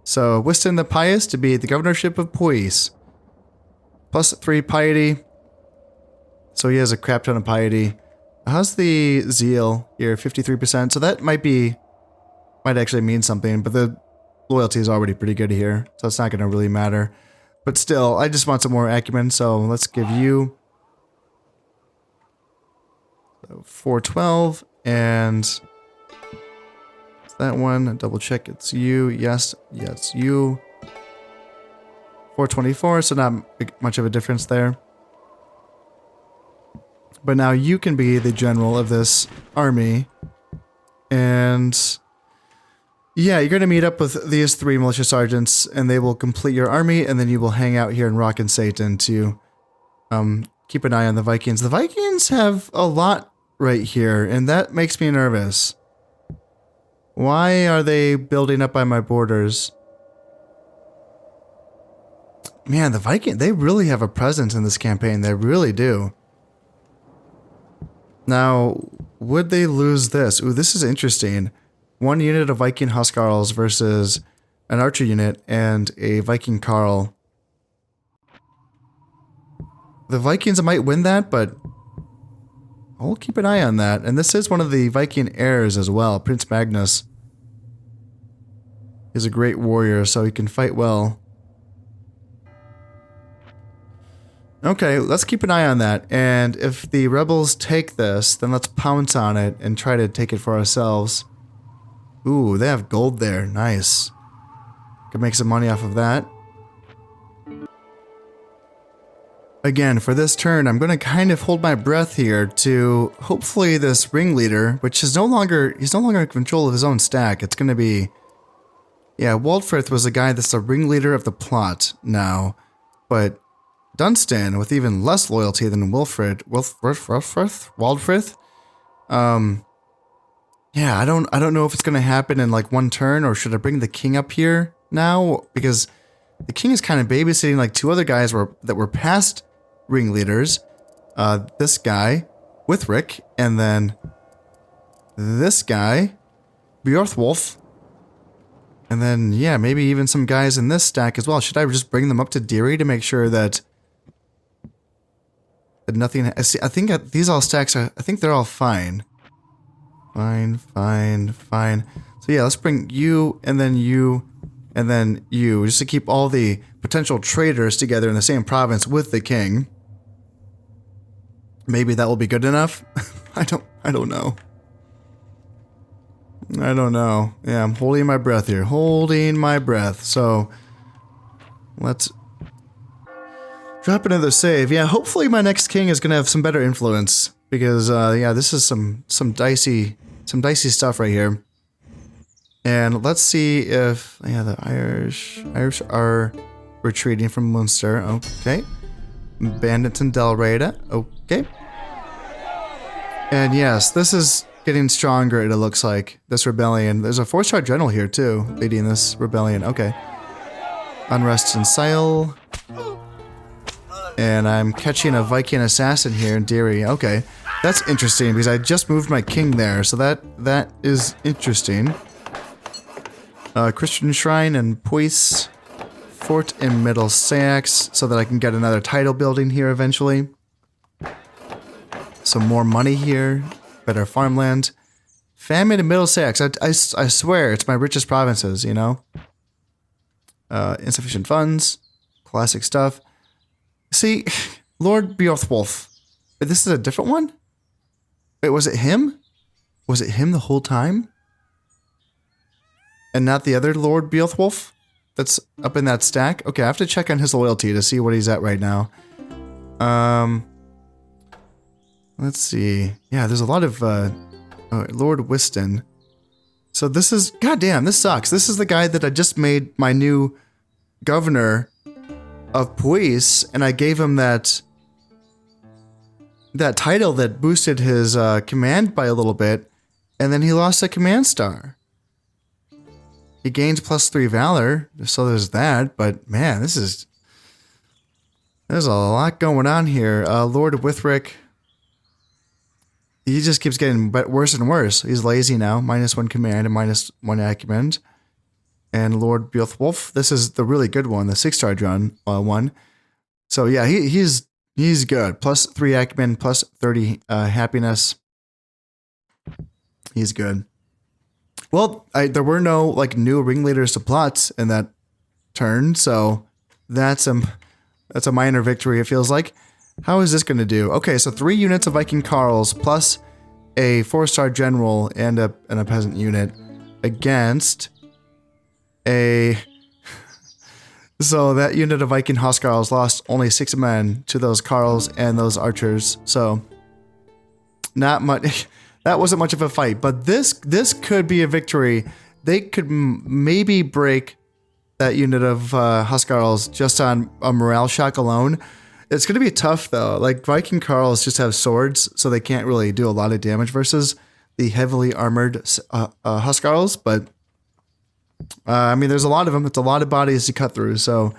So Whiston the Pious to be the governorship of Puis. +3 piety. So he has a crap ton of piety. How's the zeal here? 53%. So that might actually mean something, but the loyalty is already pretty good here. So it's not going to really matter. But still, I just want some more acumen. So let's give you 412 and that one. Double check it's you. Yes, yes, you. 424, so not much of a difference there. But now you can be the general of this army. And yeah, you're going to meet up with these 3 militia sergeants, and they will complete your army, and then you will hang out here in Rock and Satan to keep an eye on the Vikings. The Vikings have a lot right here, and that makes me nervous. Why are they building up by my borders? Man, the Viking, they really have a presence in this campaign. They really do. Now, would they lose this? Ooh, this is interesting. 1 unit of Viking Huscarls versus an archer unit and a Viking Carl. The Vikings might win that, but I'll keep an eye on that. And this is one of the Viking heirs as well. Prince Magnus is a great warrior, so he can fight well. Okay, let's keep an eye on that. And if the rebels take this, then let's pounce on it and try to take it for ourselves. Ooh, they have gold there. Nice. Could make some money off of that. Again, for this turn, I'm going to kind of hold my breath here to hopefully this ringleader, which is he's no longer in control of his own stack. It's going to be... Yeah, Waldfrith was the guy that's the ringleader of the plot now. But Dunstan, with even less loyalty than Waldfrith, yeah, I don't know if it's gonna happen in like 1 turn, or should I bring the king up here now? Because the king is kind of babysitting like 2 other guys that were past ringleaders. This guy, Withric, and then this guy, Bjorthwolf. And then, yeah, maybe even some guys in this stack as well. Should I just bring them up to Deary to make sure that nothing... I think these all stacks are... I think they're all fine. Fine. So yeah, let's bring you, and then you, and then you, just to keep all the potential traitors together in the same province with the king. Maybe that will be good enough? I don't know. I don't know. Yeah, I'm holding my breath here. Holding my breath. So, let's drop another save. Yeah, hopefully my next king is going to have some better influence. because yeah, this is some dicey stuff right here. And let's see if the Irish are retreating from Munster. Okay, bandits in Dalraida. Okay, and yes, this is getting stronger. It looks like this rebellion. There's a 4-star general here too, leading this rebellion. Okay, unrest in Sile. And I'm catching a Viking assassin here in Derry. Okay, that's interesting because I just moved my king there, so that is interesting. Christian Shrine and Puis Fort in Middlesex, so that I can get another title building here eventually. Some more money here, better farmland. Famine in Middlesex. I swear it's my richest provinces. You know. Insufficient funds, classic stuff. See, Lord Beowulf. This is a different one? Wait, was it him? Was it him the whole time? And not the other Lord Beowulf that's up in that stack? Okay, I have to check on his loyalty to see what he's at right now. Let's see. Yeah, there's a lot of Lord Whiston. So this is, goddamn, this sucks. This is the guy that I just made my new governor of Puis, and I gave him that title that boosted his command by a little bit, and then he lost a command star. He gains +3 valor, so there's that, but man, there's a lot going on here. Lord Withric, he just keeps getting worse and worse. He's lazy now, -1 command and -1 acumen. And Lord Beowulf, this is the really good one, the 6-star one. So yeah, he's good. +3 acumen, +30 happiness. He's good. Well, there were no like new ringleaders to plots in that turn, so that's a minor victory. It feels like. How is this going to do? Okay, so 3 units of Viking Carls plus a 4-star general and a peasant unit against a. So that unit of Viking Huskarls lost only 6 men to those Carls and those archers. So not much. That wasn't much of a fight, but this could be a victory. They could maybe break that unit of Huskarls just on a morale shock alone. It's going to be tough though. Like Viking Carls just have swords, so they can't really do a lot of damage versus the heavily armored Huskarls. But I mean, there's a lot of them. It's a lot of bodies to cut through. So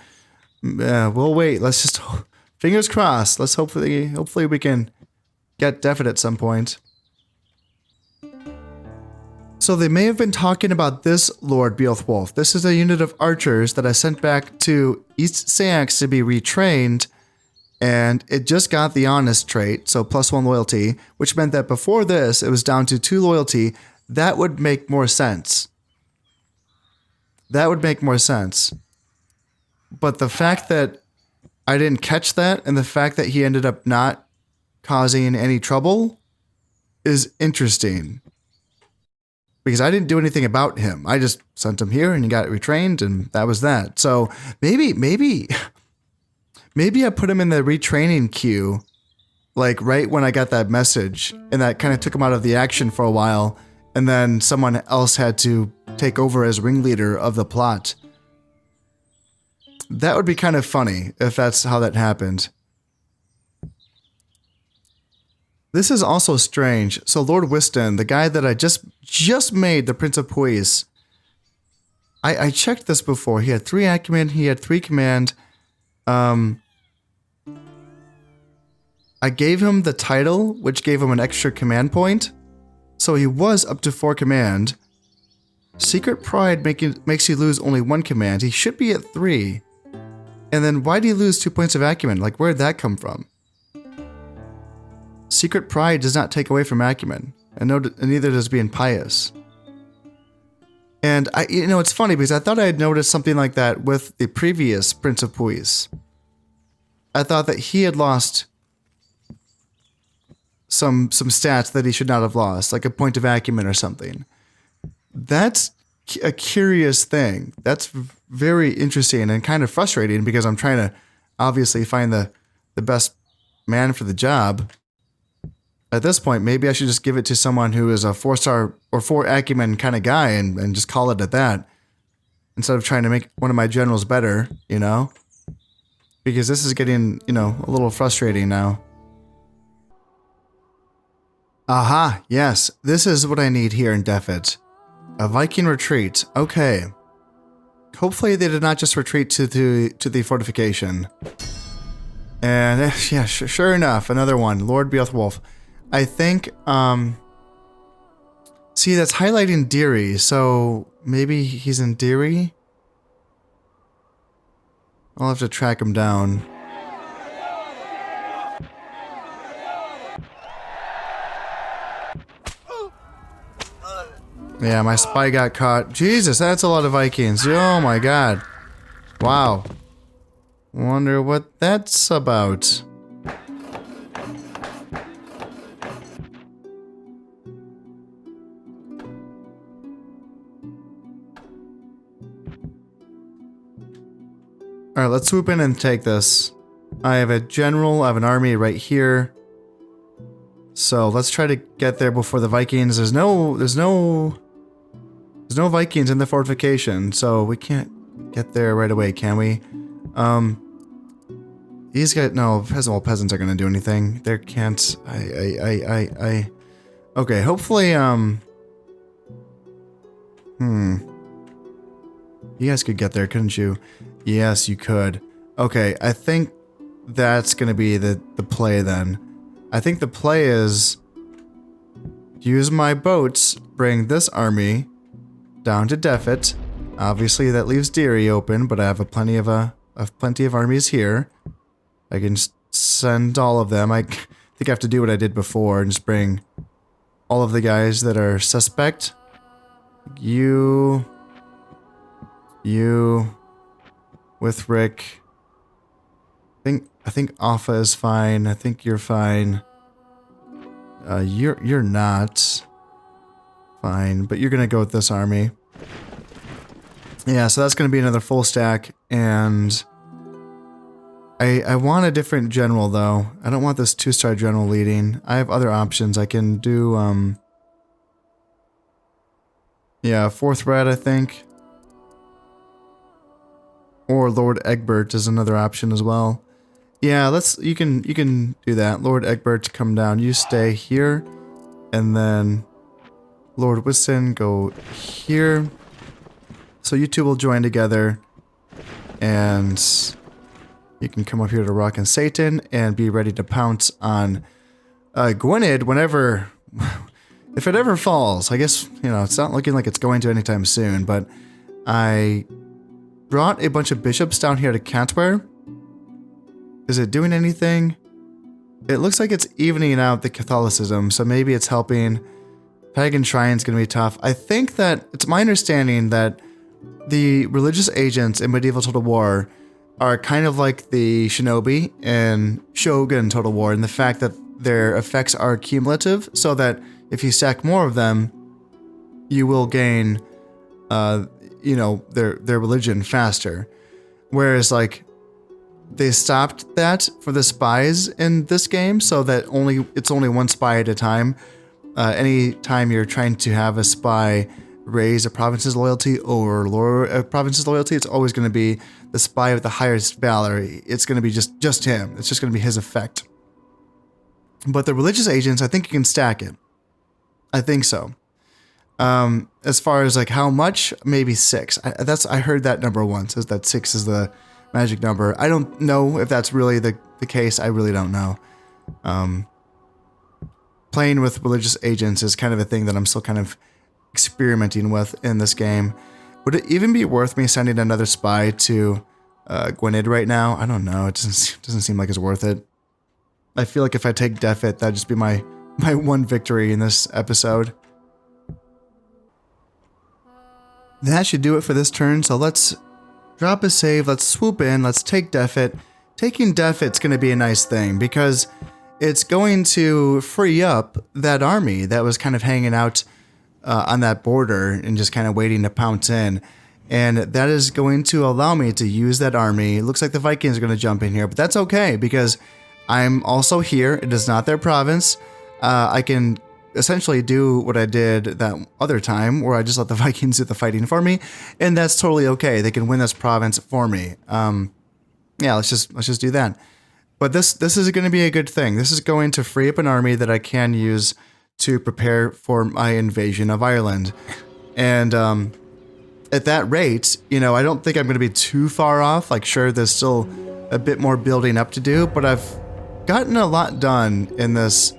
we'll wait. Let's just fingers crossed. Let's hopefully we can get Death at some point. So they may have been talking about this Lord Beowulf. This is a unit of archers that I sent back to East Sax to be retrained, and it just got the honest trait, so +1 loyalty, which meant that before this, it was down to 2 loyalty. That would make more sense. That would make more sense. But the fact that I didn't catch that, and the fact that he ended up not causing any trouble is interesting. Because I didn't do anything about him. I just sent him here and he got retrained and that was that. So maybe I put him in the retraining queue, like right when I got that message, and that kind of took him out of the action for a while, and then someone else had to take over as ringleader of the plot. That would be kind of funny if that's how that happened. This is also strange. So Lord Whiston, the guy that I just made the Prince of Puis, I checked this before. He had 3 acumen, he had 3 command. I gave him the title, which gave him an extra command point. So he was up to 4 command. Secret Pride makes you lose only 1 command. He should be at 3. And then why did he lose 2 points of acumen? Like, where'd that come from? Secret Pride does not take away from acumen, and neither does being pious. And it's funny because I thought I had noticed something like that with the previous Prince of Puis. I thought that he had lost some stats that he should not have lost, like a point of acumen or something. That's a curious thing. That's very interesting and kind of frustrating because I'm trying to obviously find the best man for the job. At this point, maybe I should just give it to someone who is a 4-star or 4 acumen kind of guy and just call it at that. Instead of trying to make one of my generals better, you know? Because this is getting, you know, a little frustrating now. Aha, yes, this is what I need here in Defet. A Viking retreat, okay. Hopefully they did not just retreat to the fortification. And yeah, sure enough, another one, Lord Beowulf. I think, see, that's highlighting Deary, so maybe he's in Deary? I'll have to track him down. Yeah, my spy got caught. Jesus, that's a lot of Vikings. Oh my god. Wow. Wonder what that's about. Alright, let's swoop in and take this. I have a general, I have an army right here. So let's try to get there before the Vikings. There's no Vikings in the fortification, so we can't get there right away, can we? These guys, no, peasants are gonna do anything. They can't, okay, hopefully, you guys could get there, couldn't you? Yes, you could. Okay, I think that's gonna be the play then. I think the play is use my boats, bring this army down to Defet. Obviously that leaves Deary open, but I have plenty of armies here. I can send all of them. I think I have to do what I did before and just bring all of the guys that are suspect. You with Rick. I think Alpha is fine. I think you're fine. You're not fine, but you're gonna go with this army. Yeah, so that's gonna be another full stack, and I want a different general though. I don't want this 2-star general leading. I have other options. I can do yeah, 4th red, I think. Or Lord Egbert is another option as well. Yeah, you can do that. Lord Egbert, come down. You stay here, and then Lord Whiston, go here. So you two will join together, and you can come up here to Rock and Satan and be ready to pounce on Gwynedd whenever, if it ever falls. I guess, you know, it's not looking like it's going to anytime soon, but I brought a bunch of bishops down here to Cantware. Is it doing anything? It looks like it's evening out the Catholicism, so maybe it's helping. Pagan Shrine's gonna be tough. I think that it's my understanding that the religious agents in medieval Total War are kind of like the shinobi in Shogun Total War, in the fact that their effects are cumulative, so that if you stack more of them, you will gain, you know, their religion faster. Whereas, like, they stopped that for the spies in this game, so that it's only one spy at a time. Any time you're trying to have a spy raise a province's loyalty or lower a province's loyalty, it's always going to be the spy with the highest valor. It's going to be just him. It's just going to be his effect. But the religious agents, I think you can stack it. I think so. As far as like how much, maybe 6. I heard that number once, says that 6 is the magic number. I don't know if that's really the case. I really don't know. Playing with religious agents is kind of a thing that I'm still kind of experimenting with in this game. Would it even be worth me sending another spy to Gwynedd right now? I don't know. It doesn't seem like it's worth it. I feel like if I take Defet, that'd just be my one victory in this episode. That should do it for this turn, so let's drop a save, let's swoop in, let's take Defet. Taking Defet's going to be a nice thing, because it's going to free up that army that was kind of hanging out on that border and just kind of waiting to pounce in. And that is going to allow me to use that army. It looks like the Vikings are going to jump in here, but that's okay, because I'm also here. It is not their province. I can essentially do what I did that other time where I just let the Vikings do the fighting for me, and that's totally okay. They can win this province for me. Yeah, let's just do that. But this is going to be a good thing. This is going to free up an army that I can use to prepare for my invasion of Ireland. And at that rate, you know, I don't think I'm going to be too far off. Like, sure, there's still a bit more building up to do, but I've gotten a lot done in this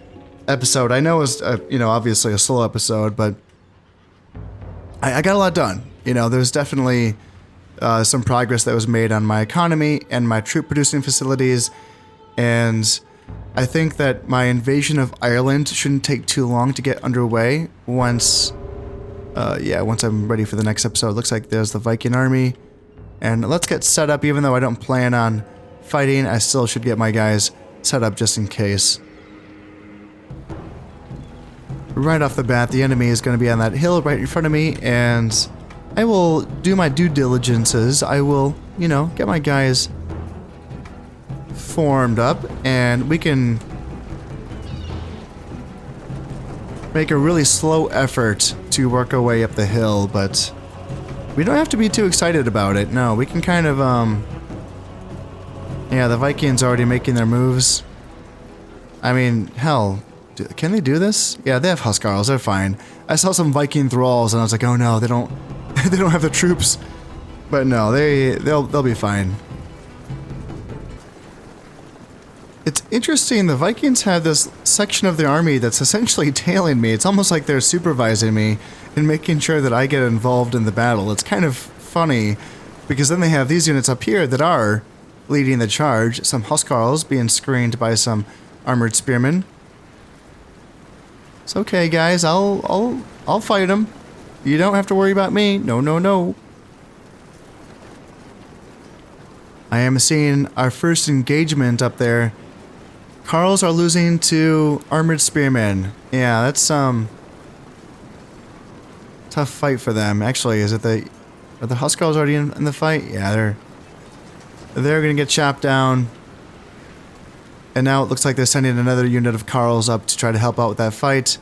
episode. I know it's, you know, obviously a slow episode, but I got a lot done. You know, there's definitely some progress that was made on my economy and my troop producing facilities. And I think that my invasion of Ireland shouldn't take too long to get underway once I'm ready for the next episode. Looks like there's the Viking army. And let's get set up. Even though I don't plan on fighting, I still should get my guys set up just in case. Right off the bat, the enemy is going to be on that hill right in front of me, and I will do my due diligences. I will, you know, get my guys formed up, and we can make a really slow effort to work our way up the hill, but we don't have to be too excited about it. No, we can kind of, yeah, the Vikings are already making their moves. I mean, hell, can they do this? Yeah, they have Huskarls, they're fine. I saw some Viking thralls and I was like, oh no, they don't they don't have the troops. But no, they'll be fine. It's interesting, the Vikings have this section of the army that's essentially tailing me. It's almost like they're supervising me and making sure that I get involved in the battle. It's kind of funny, because then they have these units up here that are leading the charge. Some Huskarls being screened by some armored spearmen. It's okay, guys. I'll fight them. You don't have to worry about me. No, no, no. I am seeing our first engagement up there. Carls are losing to armored spearmen. Yeah, that's tough fight for them. Actually, are the Huskarls already in the fight? Yeah, they're gonna get chopped down. And now it looks like they're sending another unit of Carls up to try to help out with that fight.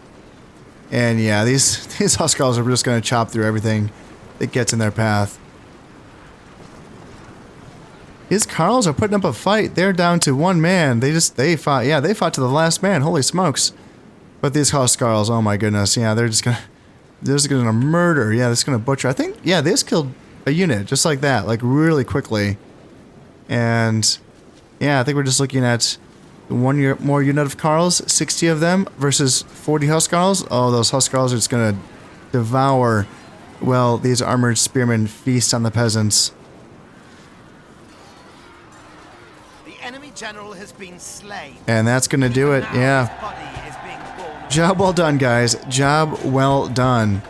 And yeah, these Huskarls are just gonna chop through everything that gets in their path. These Carls are putting up a fight. They're down to one man. They fought. Yeah, they fought to the last man. Holy smokes! But these Huskarls, oh my goodness, yeah, they're just gonna murder. Yeah, they're just gonna butcher. I think, yeah, they just killed a unit just like that, like really quickly. And yeah, I think we're just looking at one more unit of Carls, 60 of them versus 40 Huskarls. Oh, those Huskarls are just gonna devour. Well, these armored spearmen feast on the peasants. Enemy general has been slain. And that's gonna do it, yeah. Job well done, guys. Job well done.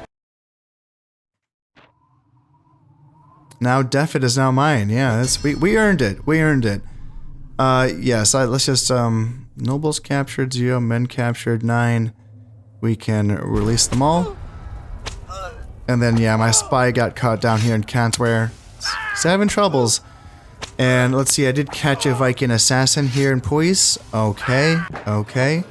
Now Defit is now mine. Yeah, we earned it. We earned it. Yes, let's just nobles captured 0, men captured 9. We can release them all. And then yeah, my spy got caught down here in Cantware. He's having troubles. And let's see, I did catch a Viking assassin here in Puis. Okay, okay.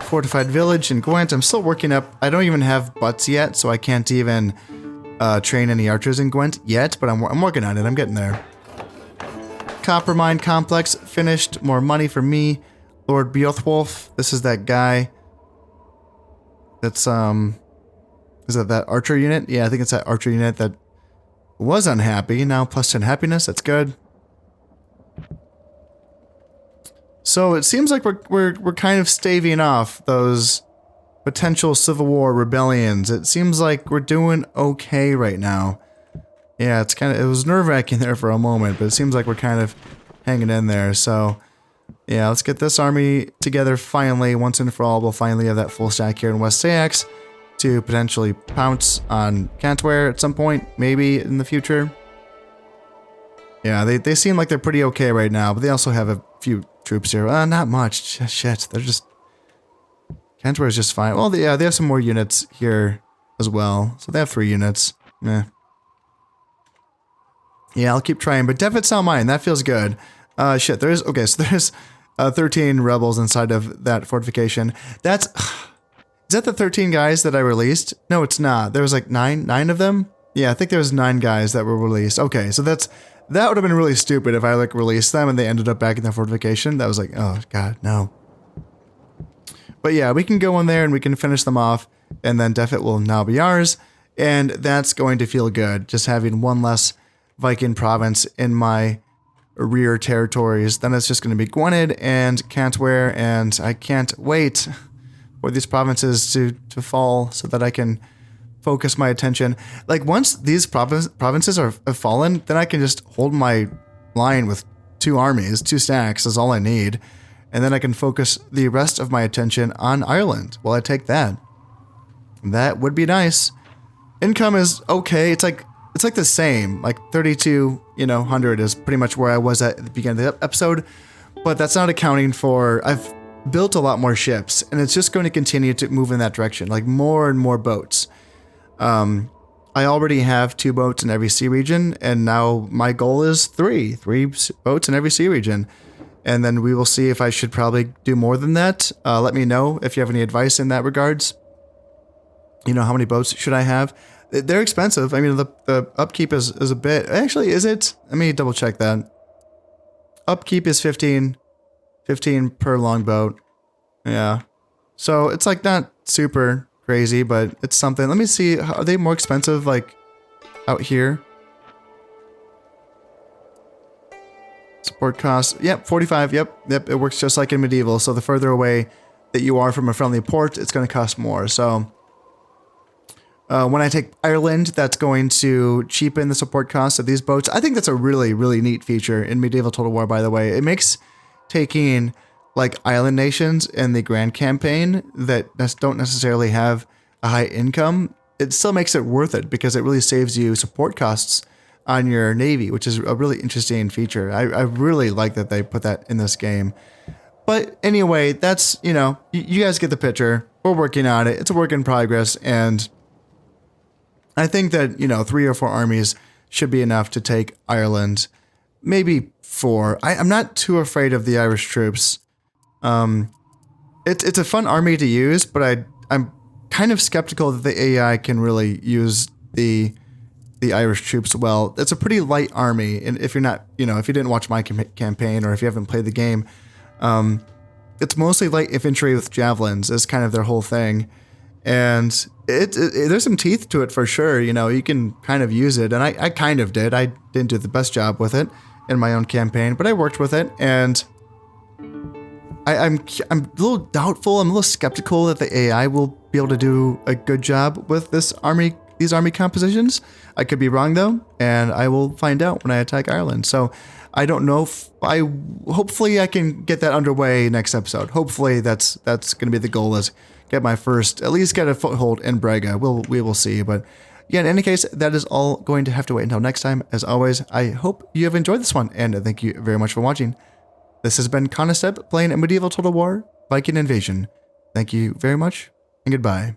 Fortified village in Gwent. I'm still working up. I don't even have butts yet, so I can't even train any archers in Gwent yet, but I'm working on it. I'm getting there. Copper mine complex finished. More money for me. Lord Beowulf. This is that guy. That's is that archer unit? Yeah, I think it's that archer unit that was unhappy. Now plus 10 happiness. That's good. So it seems like we're kind of staving off those potential civil war rebellions. It seems like we're doing okay right now. Yeah, it was nerve-wracking there for a moment, but it seems like we're kind of hanging in there. So yeah, let's get this army together finally, once and for all. We'll finally have that full stack here in West Sayax to potentially pounce on Cantware at some point, maybe in the future. Yeah, they seem like they're pretty okay right now, but they also have a few troops here. Not much. Shit, they're just... Cantware is just fine. Well, yeah, they have some more units here as well. So they have 3 units. Meh. Yeah, I'll keep trying, but Defit's not mine. That feels good. Shit, okay, so there's 13 rebels inside of that fortification. That's... Is that the 13 guys that I released? No, it's not. There was like nine of them? Yeah, I think there was 9 guys that were released. Okay, so that would have been really stupid if I like released them and they ended up back in the fortification. That was like, oh god, no. But yeah, we can go in there and we can finish them off, and then Defit will now be ours, and that's going to feel good, just having one less Viking province in my rear territories. Then it's just going to be Gwynedd and Cantware, and I can't wait for these provinces to fall so that I can focus my attention. Like, once these provinces have fallen, then I can just hold my line with 2 armies, 2 stacks is all I need, and then I can focus the rest of my attention on Ireland. Well, I take that. That would be nice. Income is okay. It's like the same. Like 3,200 is pretty much where I was at the beginning of the episode, but that's not accounting for I've built a lot more ships, and it's just going to continue to move in that direction, like more and more boats. I already have 2 boats in every sea region, and now my goal is 3 boats in every sea region. And then we will see if I should probably do more than that. Let me know if you have any advice in that regards. You know, how many boats should I have? They're expensive. I mean, the upkeep is a bit. Actually, is it? Let me double check that. Upkeep is 15 per longboat. Yeah. So it's like not super crazy, but it's something. Let me see. Are they more expensive like out here? Support costs. Yep, 45. Yep. It works just like in medieval. So the further away that you are from a friendly port, it's going to cost more. So when I take Ireland, that's going to cheapen the support costs of these boats. I think that's a really, really neat feature in medieval Total War, by the way. It makes taking like island nations in the grand campaign that don't necessarily have a high income, it still makes it worth it because it really saves you support costs on your navy, which is a really interesting feature. I really like that they put that in this game. But anyway, that's, you know, you guys get the picture. We're working on it. It's a work in progress. And I think that, you know, 3 or 4 armies should be enough to take Ireland. Maybe 4. I'm not too afraid of the Irish troops. It's a fun army to use, but I'm kind of skeptical that the AI can really use the Irish troops well. It's a pretty light army, and if you're not, you know, if you didn't watch my campaign or if you haven't played the game, it's mostly light infantry with javelins is kind of their whole thing, and there's some teeth to it for sure. You know, you can kind of use it, and I kind of did. I didn't do the best job with it in my own campaign, but I worked with it, and I'm a little doubtful. I'm a little skeptical that the AI will be able to do a good job with these army compositions. I could be wrong though, and I will find out when I attack Ireland. So I don't know if hopefully I can get that underway next episode. Hopefully that's going to be the goal, is at least get a foothold in Braga. We will see. But yeah, in any case, that is all going to have to wait until next time. As always, I hope you have enjoyed this one, and thank you very much for watching. This has been Conistep playing a medieval Total War Viking Invasion. Thank you very much, and goodbye.